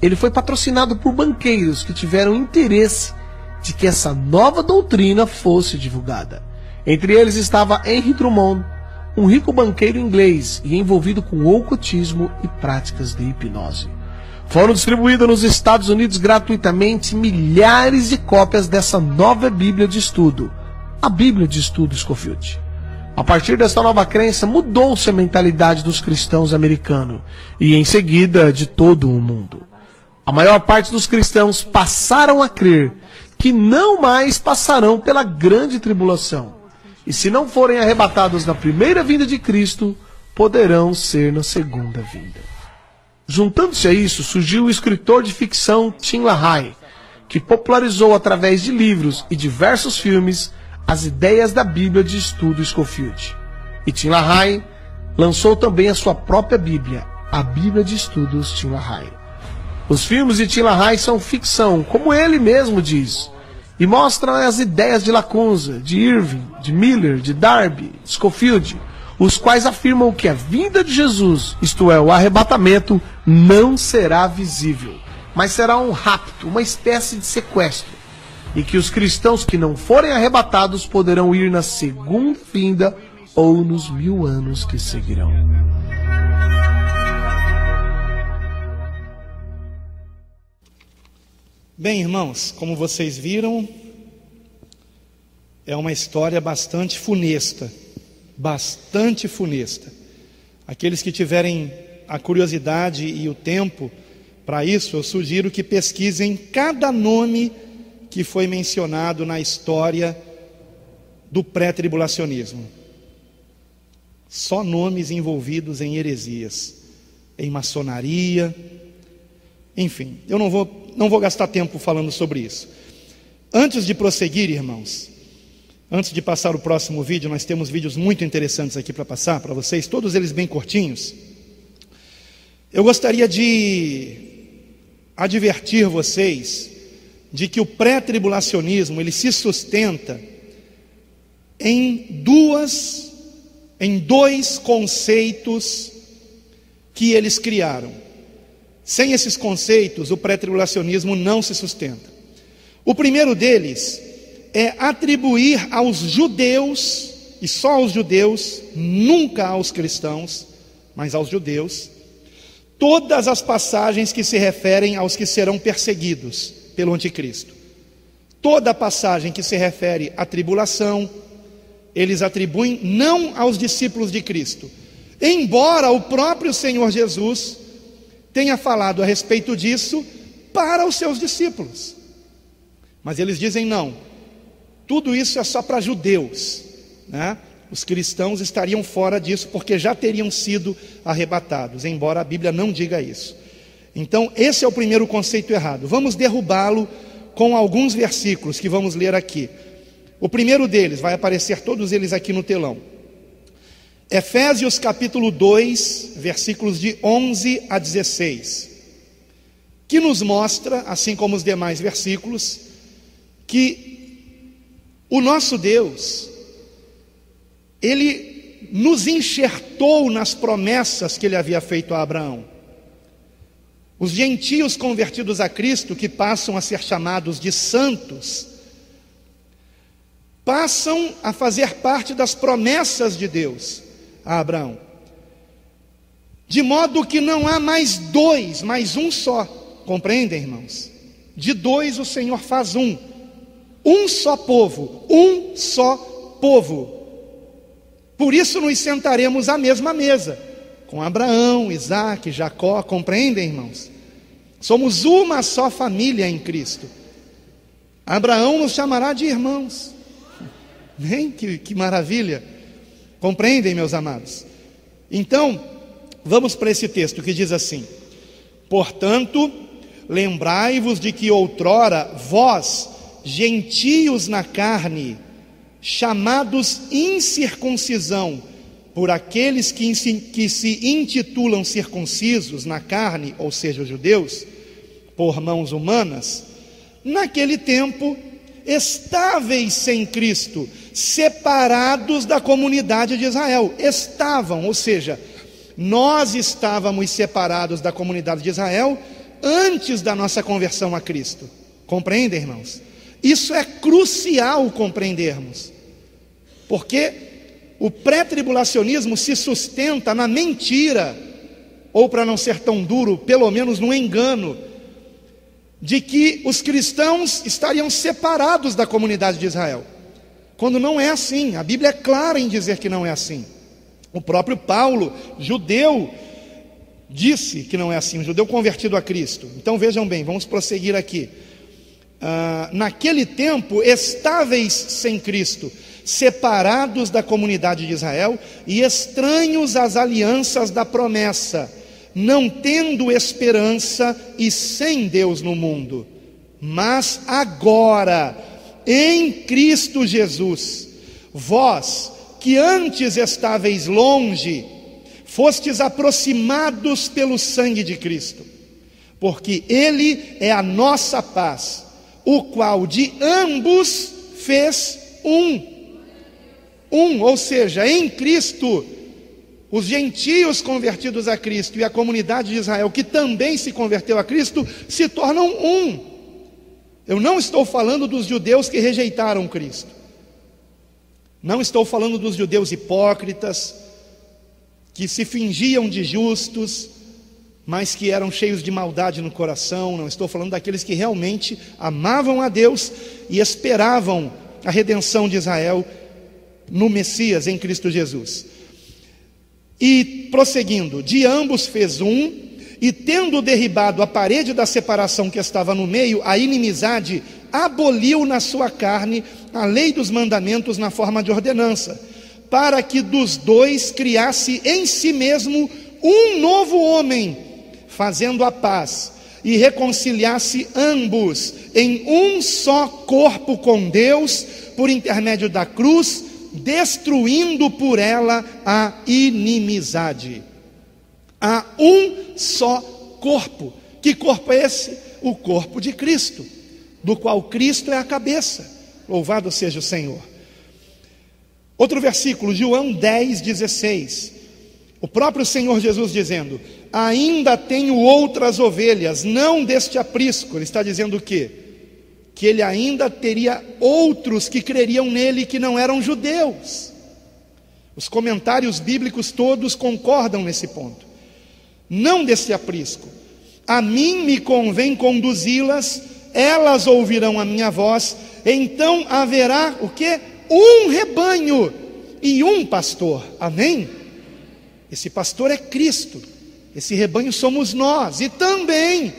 Ele foi patrocinado por banqueiros que tiveram interesse de que essa nova doutrina fosse divulgada. Entre eles estava Henry Drummond, um rico banqueiro inglês e envolvido com ocultismo e práticas de hipnose. Foram distribuídas nos Estados Unidos gratuitamente milhares de cópias dessa nova Bíblia de estudo, a Bíblia de Estudo Scofield. A partir dessa nova crença, mudou-se a mentalidade dos cristãos americanos e, em seguida, de todo o mundo. A maior parte dos cristãos passaram a crer que não mais passarão pela grande tribulação, e se não forem arrebatados na primeira vinda de Cristo, poderão ser na segunda vinda. Juntando-se a isso, surgiu o escritor de ficção Tim LaHaye, que popularizou através de livros e diversos filmes as ideias da Bíblia de Estudo Scofield. E Tim LaHaye lançou também a sua própria Bíblia, a Bíblia de Estudos Tim LaHaye. Os filmes de Tim LaHaye são ficção, como ele mesmo diz, e mostram as ideias de Lacunza, de Irving, de Miller, de Darby, de Scofield, os quais afirmam que a vinda de Jesus, isto é, o arrebatamento, não será visível, mas será um rapto, uma espécie de sequestro, e que os cristãos que não forem arrebatados poderão ir na segunda vinda ou nos 1000 anos que seguirão. Bem, irmãos, como vocês viram, é uma história bastante funesta. Bastante funesta. Aqueles que tiverem a curiosidade e o tempo para isso, eu sugiro que pesquisem cada nome que foi mencionado na história do pré-tribulacionismo. Só nomes envolvidos em heresias, em maçonaria, enfim, eu não vou gastar tempo falando sobre isso. Antes de prosseguir, irmãos, antes de passar o próximo vídeo, nós temos vídeos muito interessantes aqui para passar para vocês, todos eles bem curtinhos. Eu gostaria de advertir vocês de que o pré-tribulacionismo, ele se sustenta em dois conceitos que eles criaram. Sem esses conceitos, o pré-tribulacionismo não se sustenta. O primeiro deles é atribuir aos judeus, e só aos judeus, nunca aos cristãos, mas aos judeus, todas as passagens que se referem aos que serão perseguidos pelo anticristo. Toda passagem que se refere à tribulação, eles atribuem não aos discípulos de Cristo, embora o próprio Senhor Jesus tenha falado a respeito disso para os seus discípulos. Mas eles dizem não, tudo isso é só para judeus, né? Os cristãos estariam fora disso porque já teriam sido arrebatados, embora a Bíblia não diga isso. Então esse é o primeiro conceito errado. Vamos derrubá-lo com alguns versículos que vamos ler aqui. O primeiro deles, vai aparecer todos eles aqui no telão. Efésios capítulo 2, versículos de 11 a 16, que nos mostra, assim como os demais versículos, que o nosso Deus, Ele nos enxertou nas promessas que Ele havia feito a Abraão. Os gentios convertidos a Cristo, que passam a ser chamados de santos, passam a fazer parte das promessas de Deus a Abraão, de modo que não há mais dois, mas um só, compreendem, irmãos? De dois o Senhor faz um só povo, um só povo. Por isso nos sentaremos à mesma mesa, com Abraão, Isaque, Jacó, compreendem, irmãos? Somos uma só família em Cristo. Abraão nos chamará de irmãos. Que maravilha! Compreendem, meus amados? Então, vamos para esse texto que diz assim: portanto, lembrai-vos de que outrora vós, gentios na carne, chamados incircuncisão por aqueles que se intitulam circuncisos na carne, ou seja, os judeus, por mãos humanas, naquele tempo estáveis sem Cristo, separados da comunidade de Israel. Estavam, ou seja, nós estávamos separados da comunidade de Israel antes da nossa conversão a Cristo. Compreendem, irmãos? Isso é crucial compreendermos, porque o pré-tribulacionismo se sustenta na mentira, ou para não ser tão duro, pelo menos no engano, de que os cristãos estariam separados da comunidade de Israel, quando não é assim. A Bíblia é clara em dizer que não é assim. O próprio Paulo, judeu, disse que não é assim, um judeu convertido a Cristo. Então vejam bem, vamos prosseguir aqui. Naquele tempo, estáveis sem Cristo, separados da comunidade de Israel e estranhos às alianças da promessa, não tendo esperança e sem Deus no mundo. Mas agora, em Cristo Jesus, vós que antes estáveis longe, fostes aproximados pelo sangue de Cristo, porque Ele é a nossa paz, o qual de ambos fez ou seja, em Cristo, os gentios convertidos a Cristo e a comunidade de Israel, que também se converteu a Cristo, se tornam um. Eu não estou falando dos judeus que rejeitaram Cristo, não estou falando dos judeus hipócritas, que se fingiam de justos, mas que eram cheios de maldade no coração. Não estou falando daqueles que realmente amavam a Deus e esperavam a redenção de Israel no Messias, em Cristo Jesus. E prosseguindo, de ambos fez um, e tendo derribado a parede da separação que estava no meio, a inimizade, aboliu na sua carne a lei dos mandamentos na forma de ordenança, para que dos dois criasse em si mesmo um novo homem, fazendo a paz, e reconciliasse ambos em um só corpo com Deus, por intermédio da cruz, destruindo por ela a inimizade. Há um só corpo. Que corpo é esse? O corpo de Cristo, do qual Cristo é a cabeça. Louvado seja o Senhor. Outro versículo, João 10:16. O próprio Senhor Jesus dizendo: ainda tenho outras ovelhas, não deste aprisco. Ele está dizendo o quê? Que ele ainda teria outros que creriam nele, que não eram judeus. Os comentários bíblicos todos concordam nesse ponto. Não deste aprisco. A mim me convém conduzi-las, elas ouvirão a minha voz, então haverá o quê? Um rebanho e um pastor. Amém? Esse pastor é Cristo, esse rebanho somos nós, e também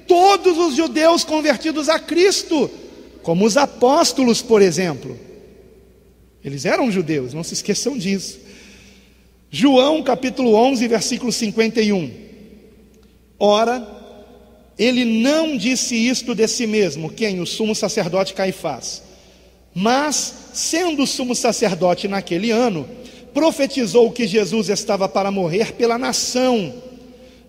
todos os judeus convertidos a Cristo, como os apóstolos, por exemplo. Eles eram judeus, não se esqueçam disso. João capítulo 11, versículo 51. Ora, ele não disse isto de si mesmo, quem? O sumo sacerdote Caifás. Mas, sendo sumo sacerdote naquele ano, profetizou que Jesus estava para morrer pela nação,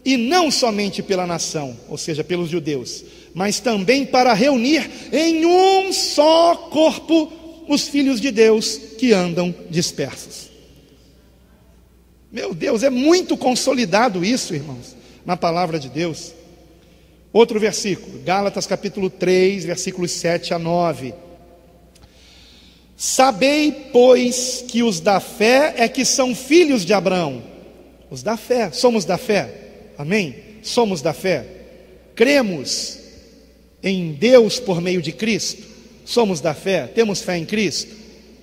e não somente pela nação, ou seja, pelos judeus, mas também para reunir em um só corpo os filhos de Deus que andam dispersos. Meu Deus, é muito consolidado isso, irmãos, na palavra de Deus. Outro versículo, Gálatas capítulo 3, versículos 7 a 9. Sabei, pois, que os da fé é que são filhos de Abraão. Os da fé, somos da fé, amém? Somos da fé. cremos em Deus por meio de Cristo, somos da fé, temos fé em Cristo,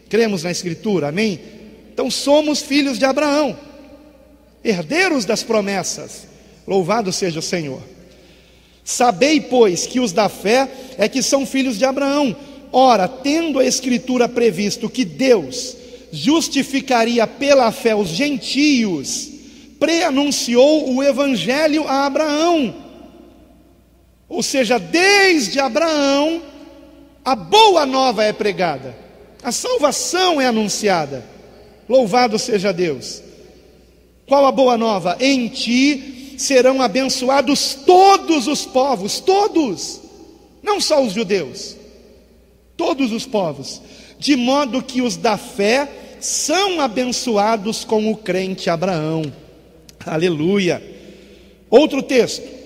cremos na Escritura, amém? Então somos filhos de Abraão, herdeiros das promessas, louvado seja o Senhor. Sabei, pois, que os da fé é que são filhos de Abraão. Ora, tendo a Escritura previsto que Deus justificaria pela fé os gentios, preanunciou o Evangelho a Abraão. Ou seja, desde Abraão, a boa nova é pregada, a salvação é anunciada. Louvado seja Deus. Qual a boa nova? Em ti serão abençoados todos os povos, todos, não só os judeus, todos os povos, de modo que os da fé são abençoados com o crente Abraão. Aleluia. Outro texto,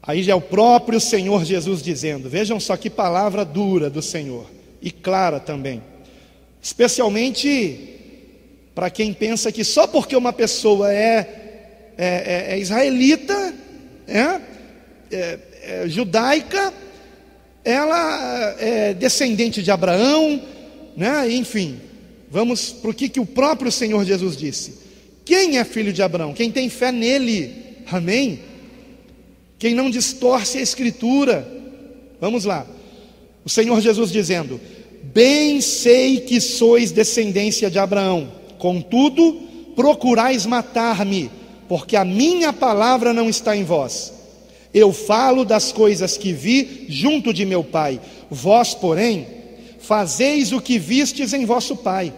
aí já é o próprio Senhor Jesus dizendo, vejam só que palavra dura do Senhor, e clara também, especialmente para quem pensa que só porque uma pessoa é israelita, judaica, ela é descendente de Abraão, né? Enfim, vamos para o que o próprio Senhor Jesus disse. Quem é filho de Abraão? Quem tem fé nele, amém? Quem não distorce a Escritura. Vamos lá, o Senhor Jesus dizendo, bem sei que sois descendência de Abraão, contudo procurais matar-me, porque a minha palavra não está em vós. Eu falo das coisas que vi junto de meu pai, vós, porém, fazeis o que vistes em vosso pai.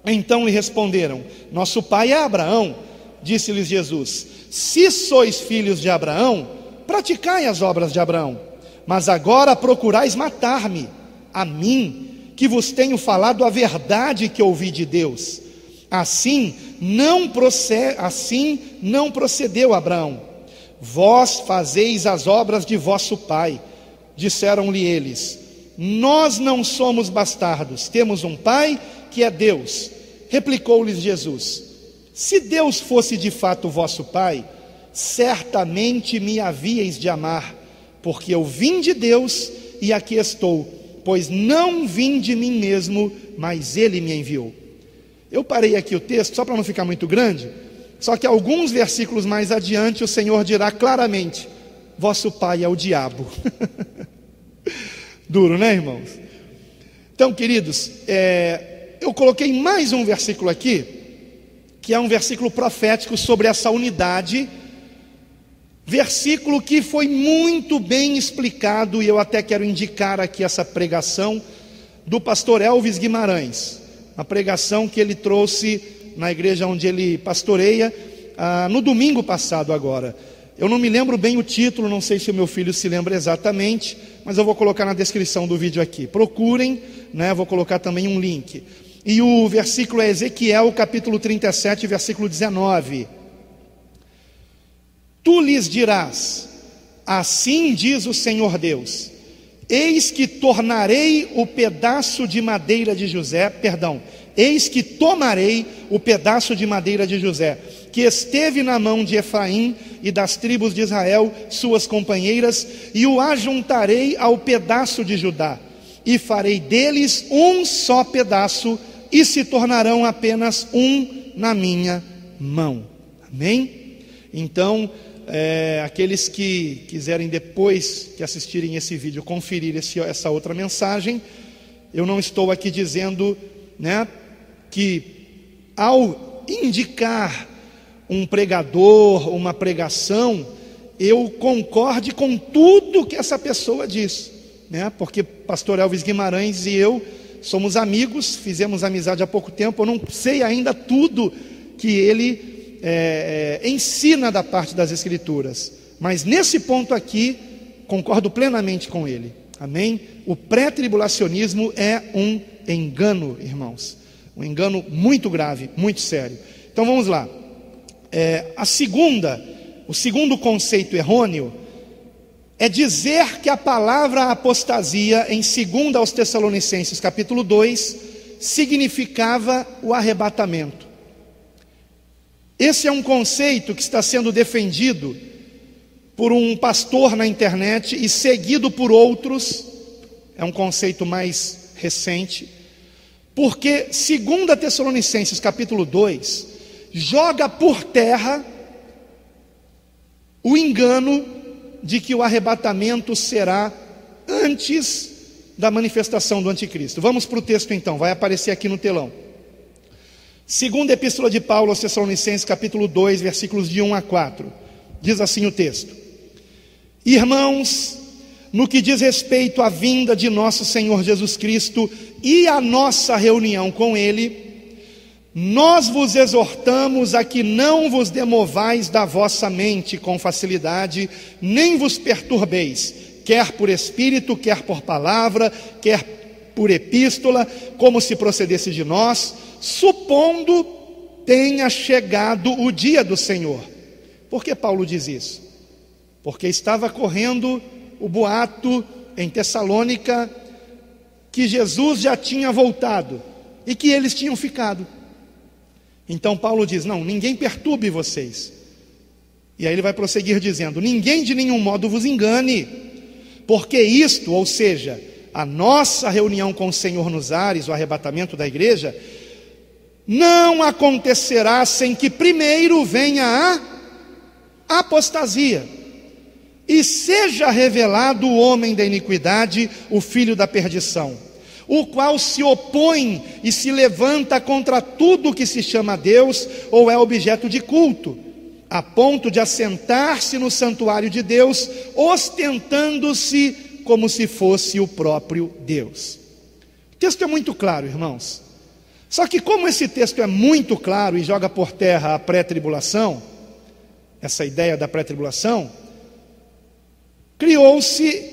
Então lhe responderam, nosso pai é Abraão. Disse-lhes Jesus, se sois filhos de Abraão, praticai as obras de Abraão. Mas agora procurais matar-me, a mim, que vos tenho falado a verdade que ouvi de Deus. Assim não procedeu Abraão. Vós fazeis as obras de vosso pai. Disseram-lhe eles, nós não somos bastardos, temos um pai que é Deus. Replicou-lhes Jesus, se Deus fosse de fato vosso pai, certamente me havíeis de amar, porque eu vim de Deus e aqui estou, pois não vim de mim mesmo, mas ele me enviou. Eu parei aqui o texto só para não ficar muito grande, só que alguns versículos mais adiante o Senhor dirá claramente, vosso pai é o diabo. Duro, né, irmãos? Então, queridos, eu coloquei mais um versículo aqui, que é um versículo profético sobre essa unidade, versículo que foi muito bem explicado, e eu até quero indicar aqui essa pregação do pastor Elvis Guimarães, uma pregação que ele trouxe na igreja onde ele pastoreia, no domingo passado agora. Eu não me lembro bem o título, não sei se o meu filho se lembra exatamente, mas eu vou colocar na descrição do vídeo aqui. Procurem, né? Vou colocar também um link. E o versículo é Ezequiel, capítulo 37, versículo 19. Tu lhes dirás, assim diz o Senhor Deus, eis que tornarei o pedaço de madeira de José, eis que tomarei o pedaço de madeira de José, que esteve na mão de Efraim e das tribos de Israel, suas companheiras, e o ajuntarei ao pedaço de Judá, e farei deles um só pedaço, e se tornarão apenas um na minha mão. Amém? Então, aqueles que quiserem depois que assistirem esse vídeo, conferir essa outra mensagem, eu não estou aqui dizendo, né, que ao indicar um pregador, uma pregação, eu concorde com tudo que essa pessoa diz, né? Porque pastor Elvis Guimarães e eu somos amigos, fizemos amizade há pouco tempo, eu não sei ainda tudo que ele ensina da parte das Escrituras, mas nesse ponto aqui, concordo plenamente com ele, amém? O pré-tribulacionismo é um engano, irmãos, um engano muito grave, muito sério. Então vamos lá. O segundo conceito errôneo é dizer que a palavra apostasia em 2 aos Tessalonicenses capítulo 2 significava o arrebatamento. Esse é um conceito que está sendo defendido por um pastor na internet e seguido por outros, é um conceito mais recente, porque 2 Tessalonicenses capítulo 2, joga por terra o engano de que o arrebatamento será antes da manifestação do anticristo. Vamos para o texto então, vai aparecer aqui no telão. Segunda Epístola de Paulo aos Tessalonicenses, capítulo 2, versículos de 1 a 4. Diz assim o texto: Irmãos, no que diz respeito à vinda de nosso Senhor Jesus Cristo e à nossa reunião com Ele, nós vos exortamos a que não vos demovais da vossa mente com facilidade, nem vos perturbeis, quer por espírito, quer por palavra, quer por epístola, como se procedesse de nós, supondo tenha chegado o dia do Senhor. Por que Paulo diz isso? Porque estava correndo o boato em Tessalônica que Jesus já tinha voltado e que eles tinham ficado. Então Paulo diz: não, ninguém perturbe vocês. E aí ele vai prosseguir dizendo: ninguém de nenhum modo vos engane, porque isto, ou seja, a nossa reunião com o Senhor nos ares, o arrebatamento da igreja, não acontecerá sem que primeiro venha a apostasia, e seja revelado o homem da iniquidade, o filho da perdição, o qual se opõe e se levanta contra tudo que se chama Deus ou é objeto de culto, a ponto de assentar-se no santuário de Deus, ostentando-se como se fosse o próprio Deus. O texto é muito claro, irmãos. Só que como esse texto é muito claro e joga por terra a pré-tribulação, essa ideia da pré-tribulação, criou-se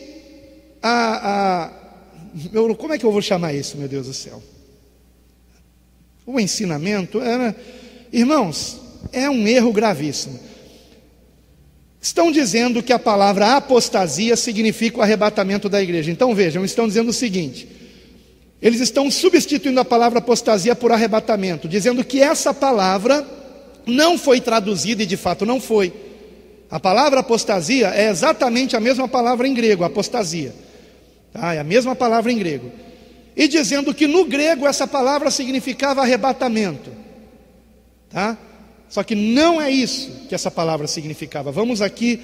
como é que eu vou chamar isso, meu Deus do céu? O ensinamento era, irmãos, é um erro gravíssimo. Estão dizendo que a palavra apostasia significa o arrebatamento da igreja. Então vejam, estão dizendo o seguinte: eles estão substituindo a palavra apostasia por arrebatamento, dizendo que essa palavra não foi traduzida, e de fato não foi. A palavra apostasia é exatamente a mesma palavra em grego, apostasia. É a mesma palavra em grego. E dizendo que no grego essa palavra significava arrebatamento. Tá? Só que não é isso que essa palavra significava. Vamos aqui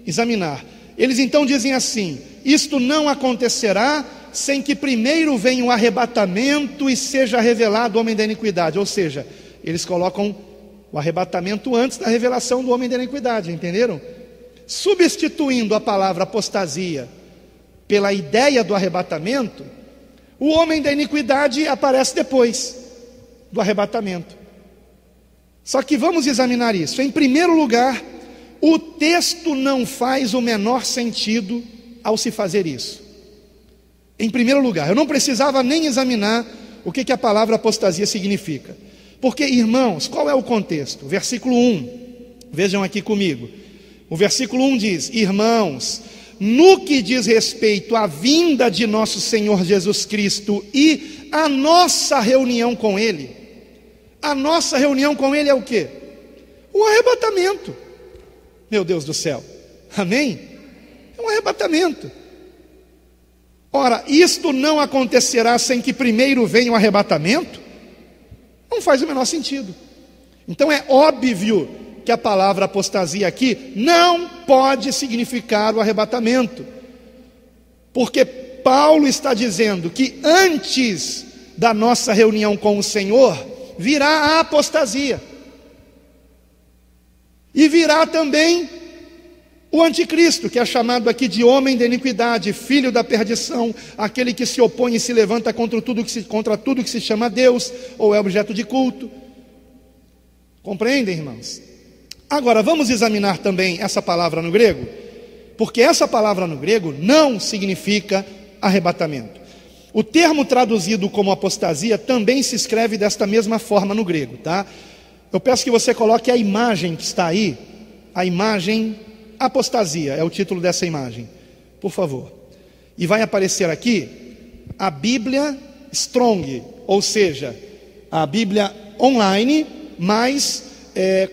examinar. Eles então dizem assim: isto não acontecerá sem que primeiro venha o arrebatamento e seja revelado o homem da iniquidade. Ou seja, eles colocam o arrebatamento antes da revelação do homem da iniquidade, entenderam? Substituindo a palavra apostasia pela ideia do arrebatamento, o homem da iniquidade aparece depois do arrebatamento. Só que vamos examinar isso. Em primeiro lugar, o texto não faz o menor sentido ao se fazer isso. Em primeiro lugar, eu não precisava nem examinar o que a palavra apostasia significa. Porque, irmãos, qual é o contexto? Versículo 1, vejam aqui comigo. O versículo 1 diz: irmãos, no que diz respeito à vinda de nosso Senhor Jesus Cristo e a nossa reunião com Ele, a nossa reunião com Ele é o quê? O arrebatamento. Meu Deus do céu, amém? É um arrebatamento. Ora, isto não acontecerá sem que primeiro venha o arrebatamento? Não faz o menor sentido. Então é óbvio que a palavra apostasia aqui não pode significar o arrebatamento, porque Paulo está dizendo que antes da nossa reunião com o Senhor virá a apostasia, e virá também o anticristo, que é chamado aqui de homem da iniquidade, filho da perdição, aquele que se opõe e se levanta contra tudo que se chama Deus ou é objeto de culto. Compreendem, irmãos? Agora, vamos examinar também essa palavra no grego, porque essa palavra no grego não significa arrebatamento. O termo traduzido como apostasia também se escreve desta mesma forma no grego, tá? Eu peço que você coloque a imagem que está aí, a imagem apostasia, é o título dessa imagem, por favor. E vai aparecer aqui a Bíblia Strong, ou seja, a Bíblia online, mas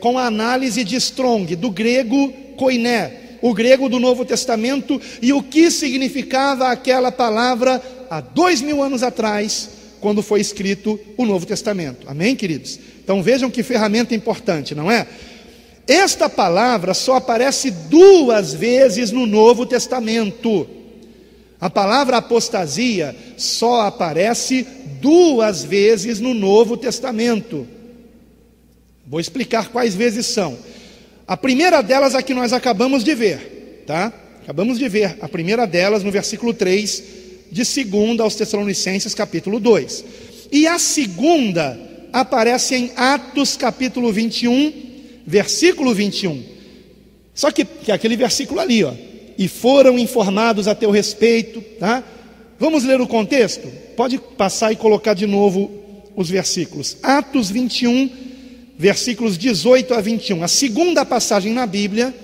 com a análise de Strong, do grego koiné, o grego do Novo Testamento e o que significava aquela palavra há 2000 anos atrás, quando foi escrito o Novo Testamento. Amém, queridos? Então vejam que ferramenta importante, não é? Esta palavra só aparece 2 vezes no Novo Testamento. A palavra apostasia só aparece 2 vezes no Novo Testamento. Vou explicar quais vezes são. A primeira delas a que nós acabamos de ver, tá? Acabamos de ver a primeira delas no versículo 3 de 2 aos Tessalonicenses, capítulo 2. E a segunda aparece em Atos, capítulo 21, versículo 21. Só que é aquele versículo ali, ó. E foram informados a teu respeito, tá? Vamos ler o contexto? Pode passar e colocar de novo os versículos. Atos 21, versículos 18 a 21. A segunda passagem na Bíblia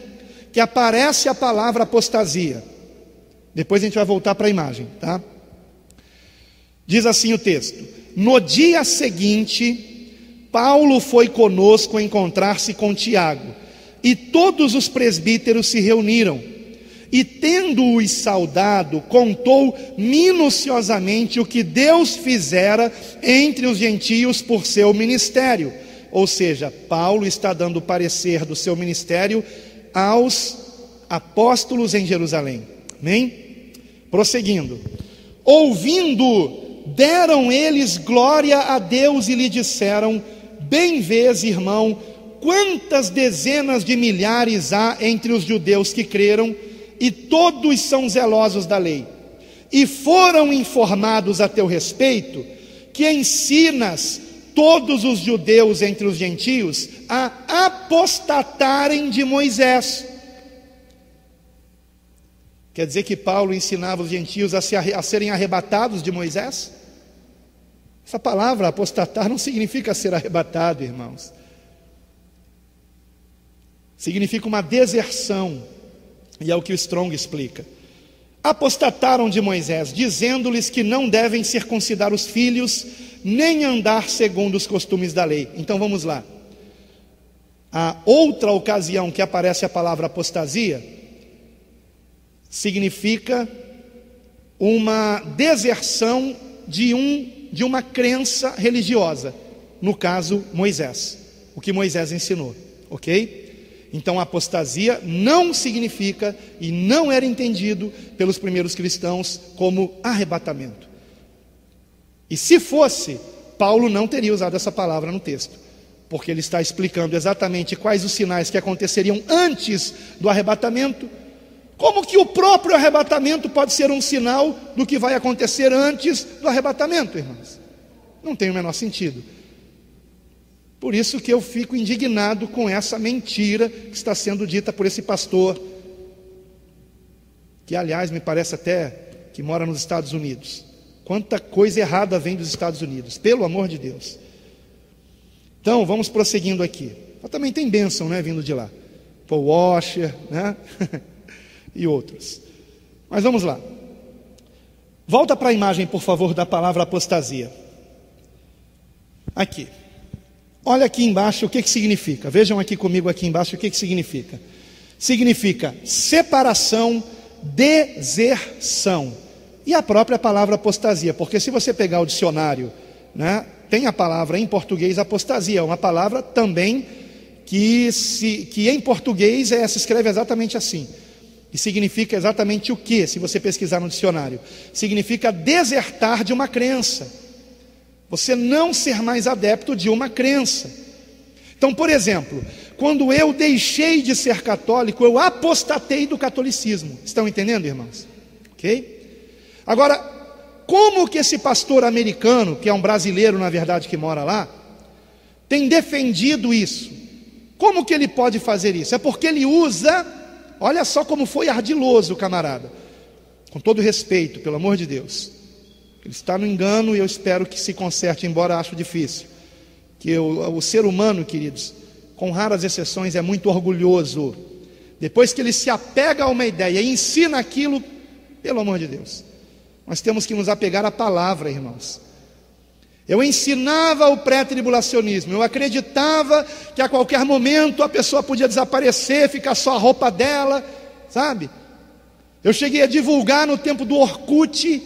que aparece a palavra apostasia. Depois a gente vai voltar para a imagem, tá? Diz assim o texto: no dia seguinte, Paulo foi conosco encontrar-se com Tiago, e todos os presbíteros se reuniram, e tendo-os saudado, contou minuciosamente o que Deus fizera entre os gentios por seu ministério. Ou seja, Paulo está dando parecer do seu ministério aos apóstolos em Jerusalém. Amém? Prosseguindo: ouvindo, deram eles glória a Deus e lhe disseram: bem vês, irmão, quantas dezenas de milhares há entre os judeus que creram, e todos são zelosos da lei. E foram informados a teu respeito, que ensinas todos os judeus entre os gentios a apostatarem de Moisés. Quer dizer que Paulo ensinava os gentios a serem arrebatados de Moisés? Essa palavra apostatar não significa ser arrebatado, irmãos. Significa uma deserção, e é o que o Strong explica. Apostataram de Moisés, dizendo-lhes que não devem circuncidar os filhos, nem andar segundo os costumes da lei. Então vamos lá. A outra ocasião que aparece a palavra apostasia significa uma deserção de uma crença religiosa, no caso Moisés, o que Moisés ensinou, ok? Então a apostasia não significa e não era entendido pelos primeiros cristãos como arrebatamento. E se fosse, Paulo não teria usado essa palavra no texto, porque ele está explicando exatamente quais os sinais que aconteceriam antes do arrebatamento. Como que o próprio arrebatamento pode ser um sinal do que vai acontecer antes do arrebatamento, irmãos? Não tem o menor sentido. Por isso que eu fico indignado com essa mentira que está sendo dita por esse pastor, que aliás me parece até que mora nos Estados Unidos. Quanta coisa errada vem dos Estados Unidos, pelo amor de Deus. Então vamos prosseguindo aqui. Mas também tem bênção, né, vindo de lá. Paul Washer, né? E outros. Mas vamos lá. Volta para a imagem, por favor, da palavra apostasia. Aqui. Olha aqui embaixo o que significa. Vejam aqui comigo aqui embaixo o que significa. Significa separação, deserção. E a própria palavra apostasia, porque se você pegar o dicionário, né, tem a palavra em português apostasia, uma palavra também que em português se escreve exatamente assim. E significa exatamente o que, se você pesquisar no dicionário? Significa desertar de uma crença. Você não ser mais adepto de uma crença. Então, por exemplo, quando eu deixei de ser católico, eu apostatei do catolicismo. Estão entendendo, irmãos? Ok? Agora, como que esse pastor americano, que é um brasileiro, na verdade, que mora lá, tem defendido isso? Como que ele pode fazer isso? É porque ele usa... Olha só como foi ardiloso o camarada. Com todo respeito, pelo amor de Deus. Ele está no engano e eu espero que se conserte, embora acho difícil. Que o ser humano, queridos, com raras exceções, é muito orgulhoso. Depois que ele se apega a uma ideia e ensina aquilo, pelo amor de Deus. Nós temos que nos apegar à palavra, irmãos. Eu ensinava o pré-tribulacionismo, eu acreditava que a qualquer momento a pessoa podia desaparecer, ficar só a roupa dela. sabe? Eu cheguei a divulgar no tempo do Orkut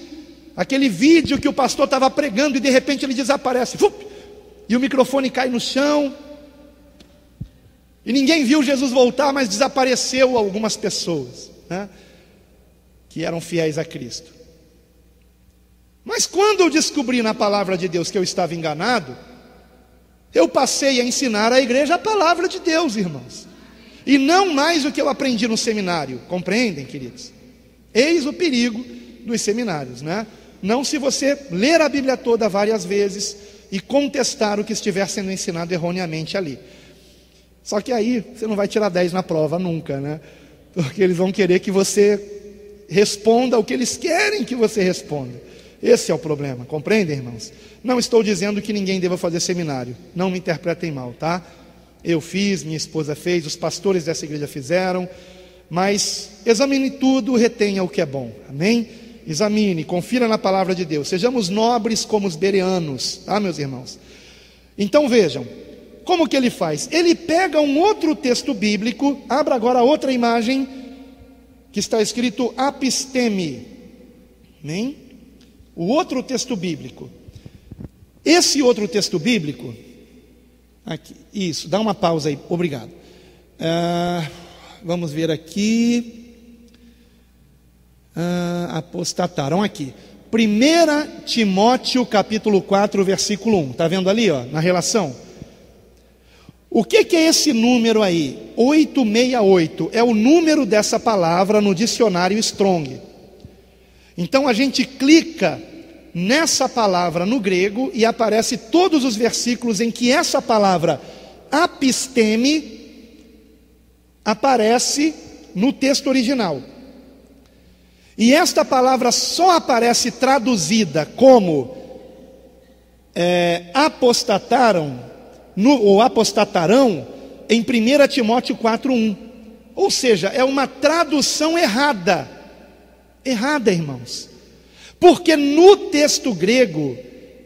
aquele vídeo que o pastor estava pregando e de repente ele desaparece, e o microfone cai no chão, e ninguém viu Jesus voltar, mas desapareceu algumas pessoas, né, que eram fiéis a Cristo. Mas quando eu descobri na palavra de Deus que eu estava enganado, eu passei a ensinar à igreja a palavra de Deus, irmãos, e não mais o que eu aprendi no seminário. Compreendem, queridos? Eis o perigo dos seminários, né? Não se você ler a Bíblia toda várias vezes e contestar o que estiver sendo ensinado erroneamente ali. Só que aí você não vai tirar 10 na prova nunca, né? Porque eles vão querer que você responda o que eles querem que você responda. Esse é o problema, compreendem, irmãos? Não estou dizendo que ninguém deva fazer seminário, não me interpretem mal, tá? Eu fiz, minha esposa fez, os pastores dessa igreja fizeram, mas examine tudo, retenha o que é bom, amém? Examine, confira na palavra de Deus, sejamos nobres como os bereanos, tá, meus irmãos? Então vejam, como que ele faz? Ele pega um outro texto bíblico, abra agora outra imagem, que está escrito apisteme, amém? O outro texto bíblico. Esse outro texto bíblico, aqui, isso, dá uma pausa aí, obrigado. Vamos ver aqui. Apostataram aqui. 1 Timóteo capítulo 4, versículo 1. Está vendo ali, ó, na relação? O que é esse número aí? 868. É o número dessa palavra no dicionário Strong. Então a gente clica nessa palavra no grego e aparece todos os versículos em que essa palavra apisteme aparece no texto original. E esta palavra só aparece traduzida como apostataram, ou apostatarão, em 1 Timóteo 4:1. Ou seja, é uma tradução errada. Errada, irmãos. Porque no texto grego,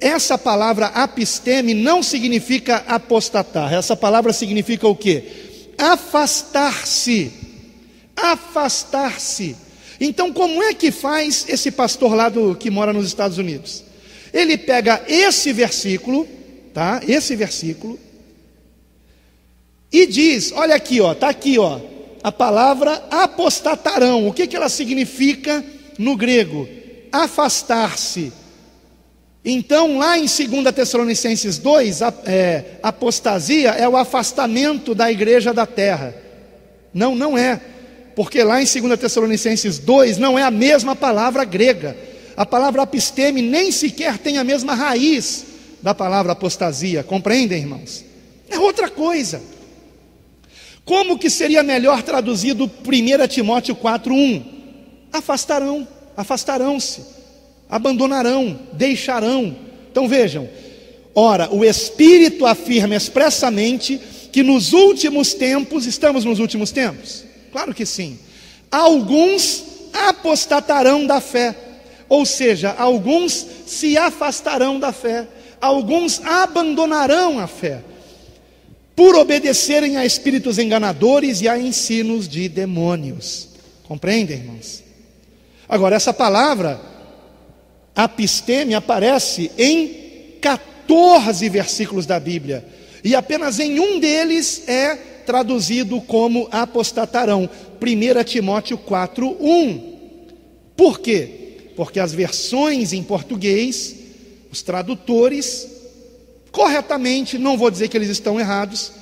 essa palavra apisteme não significa apostatar. Essa palavra significa o quê? Afastar-se. Afastar-se. Então, como é que faz esse pastor lá que mora nos Estados Unidos? Ele pega esse versículo, tá? Esse versículo, e diz, olha aqui, ó, tá aqui, ó, a palavra apostatarão. O que ela significa no grego? Afastar-se. Então, lá em 2 Tessalonicenses 2, apostasia é o afastamento da igreja da terra. Não é. Porque lá em 2 Tessalonicenses 2 não é a mesma palavra grega. A palavra apisteme nem sequer tem a mesma raiz da palavra apostasia. Compreendem, irmãos? É outra coisa. Como que seria melhor traduzido 1 Timóteo 4:1? Afastarão, afastarão-se, abandonarão, deixarão. Então vejam, ora, o Espírito afirma expressamente que nos últimos tempos, estamos nos últimos tempos? Claro que sim. Alguns apostatarão da fé, ou seja, alguns se afastarão da fé, alguns abandonarão a fé, por obedecerem a espíritos enganadores e a ensinos de demônios. Compreendem, irmãos? Agora, essa palavra apisteme aparece em 14 versículos da Bíblia, e apenas em um deles é traduzido como apostatarão. 1 Timóteo 4:1. Por quê? Porque as versões em português, os tradutores, corretamente, não vou dizer que eles estão errados,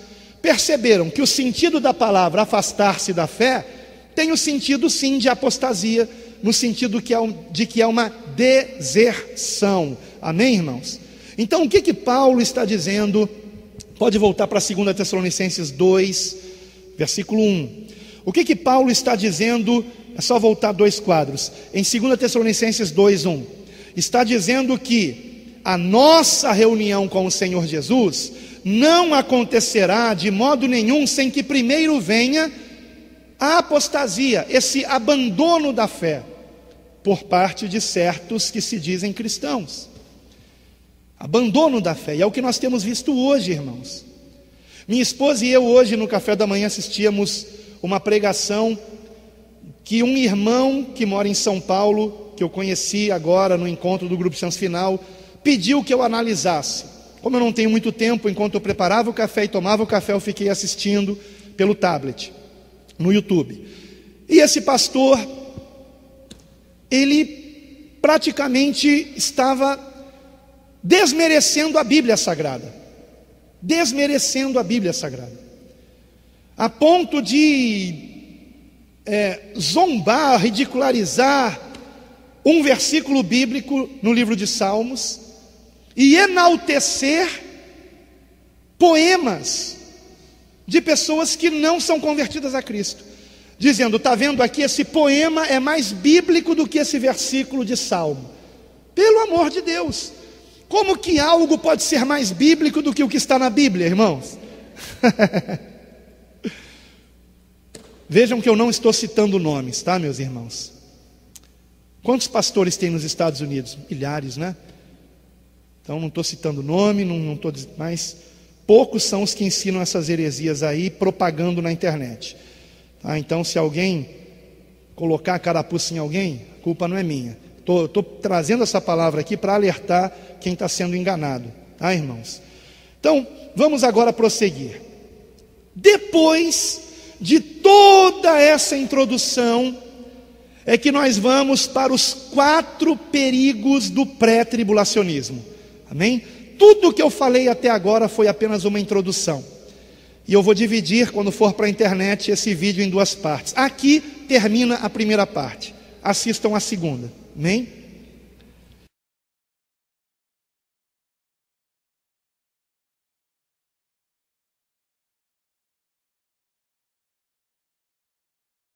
perceberam que o sentido da palavra afastar-se da fé tem o sentido sim de apostasia, no sentido de que é uma deserção. Amém, irmãos? Então o que Paulo está dizendo? Pode voltar para 2 Tessalonicenses 2, versículo 1. O que Paulo está dizendo? É só voltar 2 quadros. Em 2 Tessalonicenses 2:1, está dizendo que a nossa reunião com o Senhor Jesus não acontecerá de modo nenhum sem que primeiro venha a apostasia, esse abandono da fé, por parte de certos que se dizem cristãos. Abandono da fé, e é o que nós temos visto hoje, irmãos. Minha esposa e eu hoje no café da manhã assistíamos uma pregação que um irmão que mora em São Paulo, que eu conheci agora no encontro do Grupo Chance Final, pediu que eu analisasse. Como eu não tenho muito tempo, enquanto eu preparava o café e tomava o café, eu fiquei assistindo pelo tablet, no YouTube. E esse pastor, ele praticamente estava desmerecendo a Bíblia Sagrada. Desmerecendo a Bíblia Sagrada. A ponto de zombar, ridicularizar um versículo bíblico no livro de Salmos e enaltecer poemas de pessoas que não são convertidas a Cristo, dizendo: está vendo aqui, esse poema é mais bíblico do que esse versículo de Salmo. Pelo amor de Deus, como que algo pode ser mais bíblico do que o que está na Bíblia, irmãos? Vejam que eu não estou citando nomes, tá, meus irmãos? Quantos pastores tem nos Estados Unidos? Milhares, né? Então não estou citando nome, não estou, mas poucos são os que ensinam essas heresias aí, propagando na internet. Tá? Então, se alguém colocar a carapuça em alguém, a culpa não é minha. Estou trazendo essa palavra aqui para alertar quem está sendo enganado, tá, irmãos? Então, vamos agora prosseguir. Depois de toda essa introdução, é que nós vamos para os 4 perigos do pré-tribulacionismo. Amém? Tudo que eu falei até agora foi apenas uma introdução. E eu vou dividir, quando for para a internet, esse vídeo em 2 partes. Aqui termina a primeira parte. Assistam a segunda. Amém?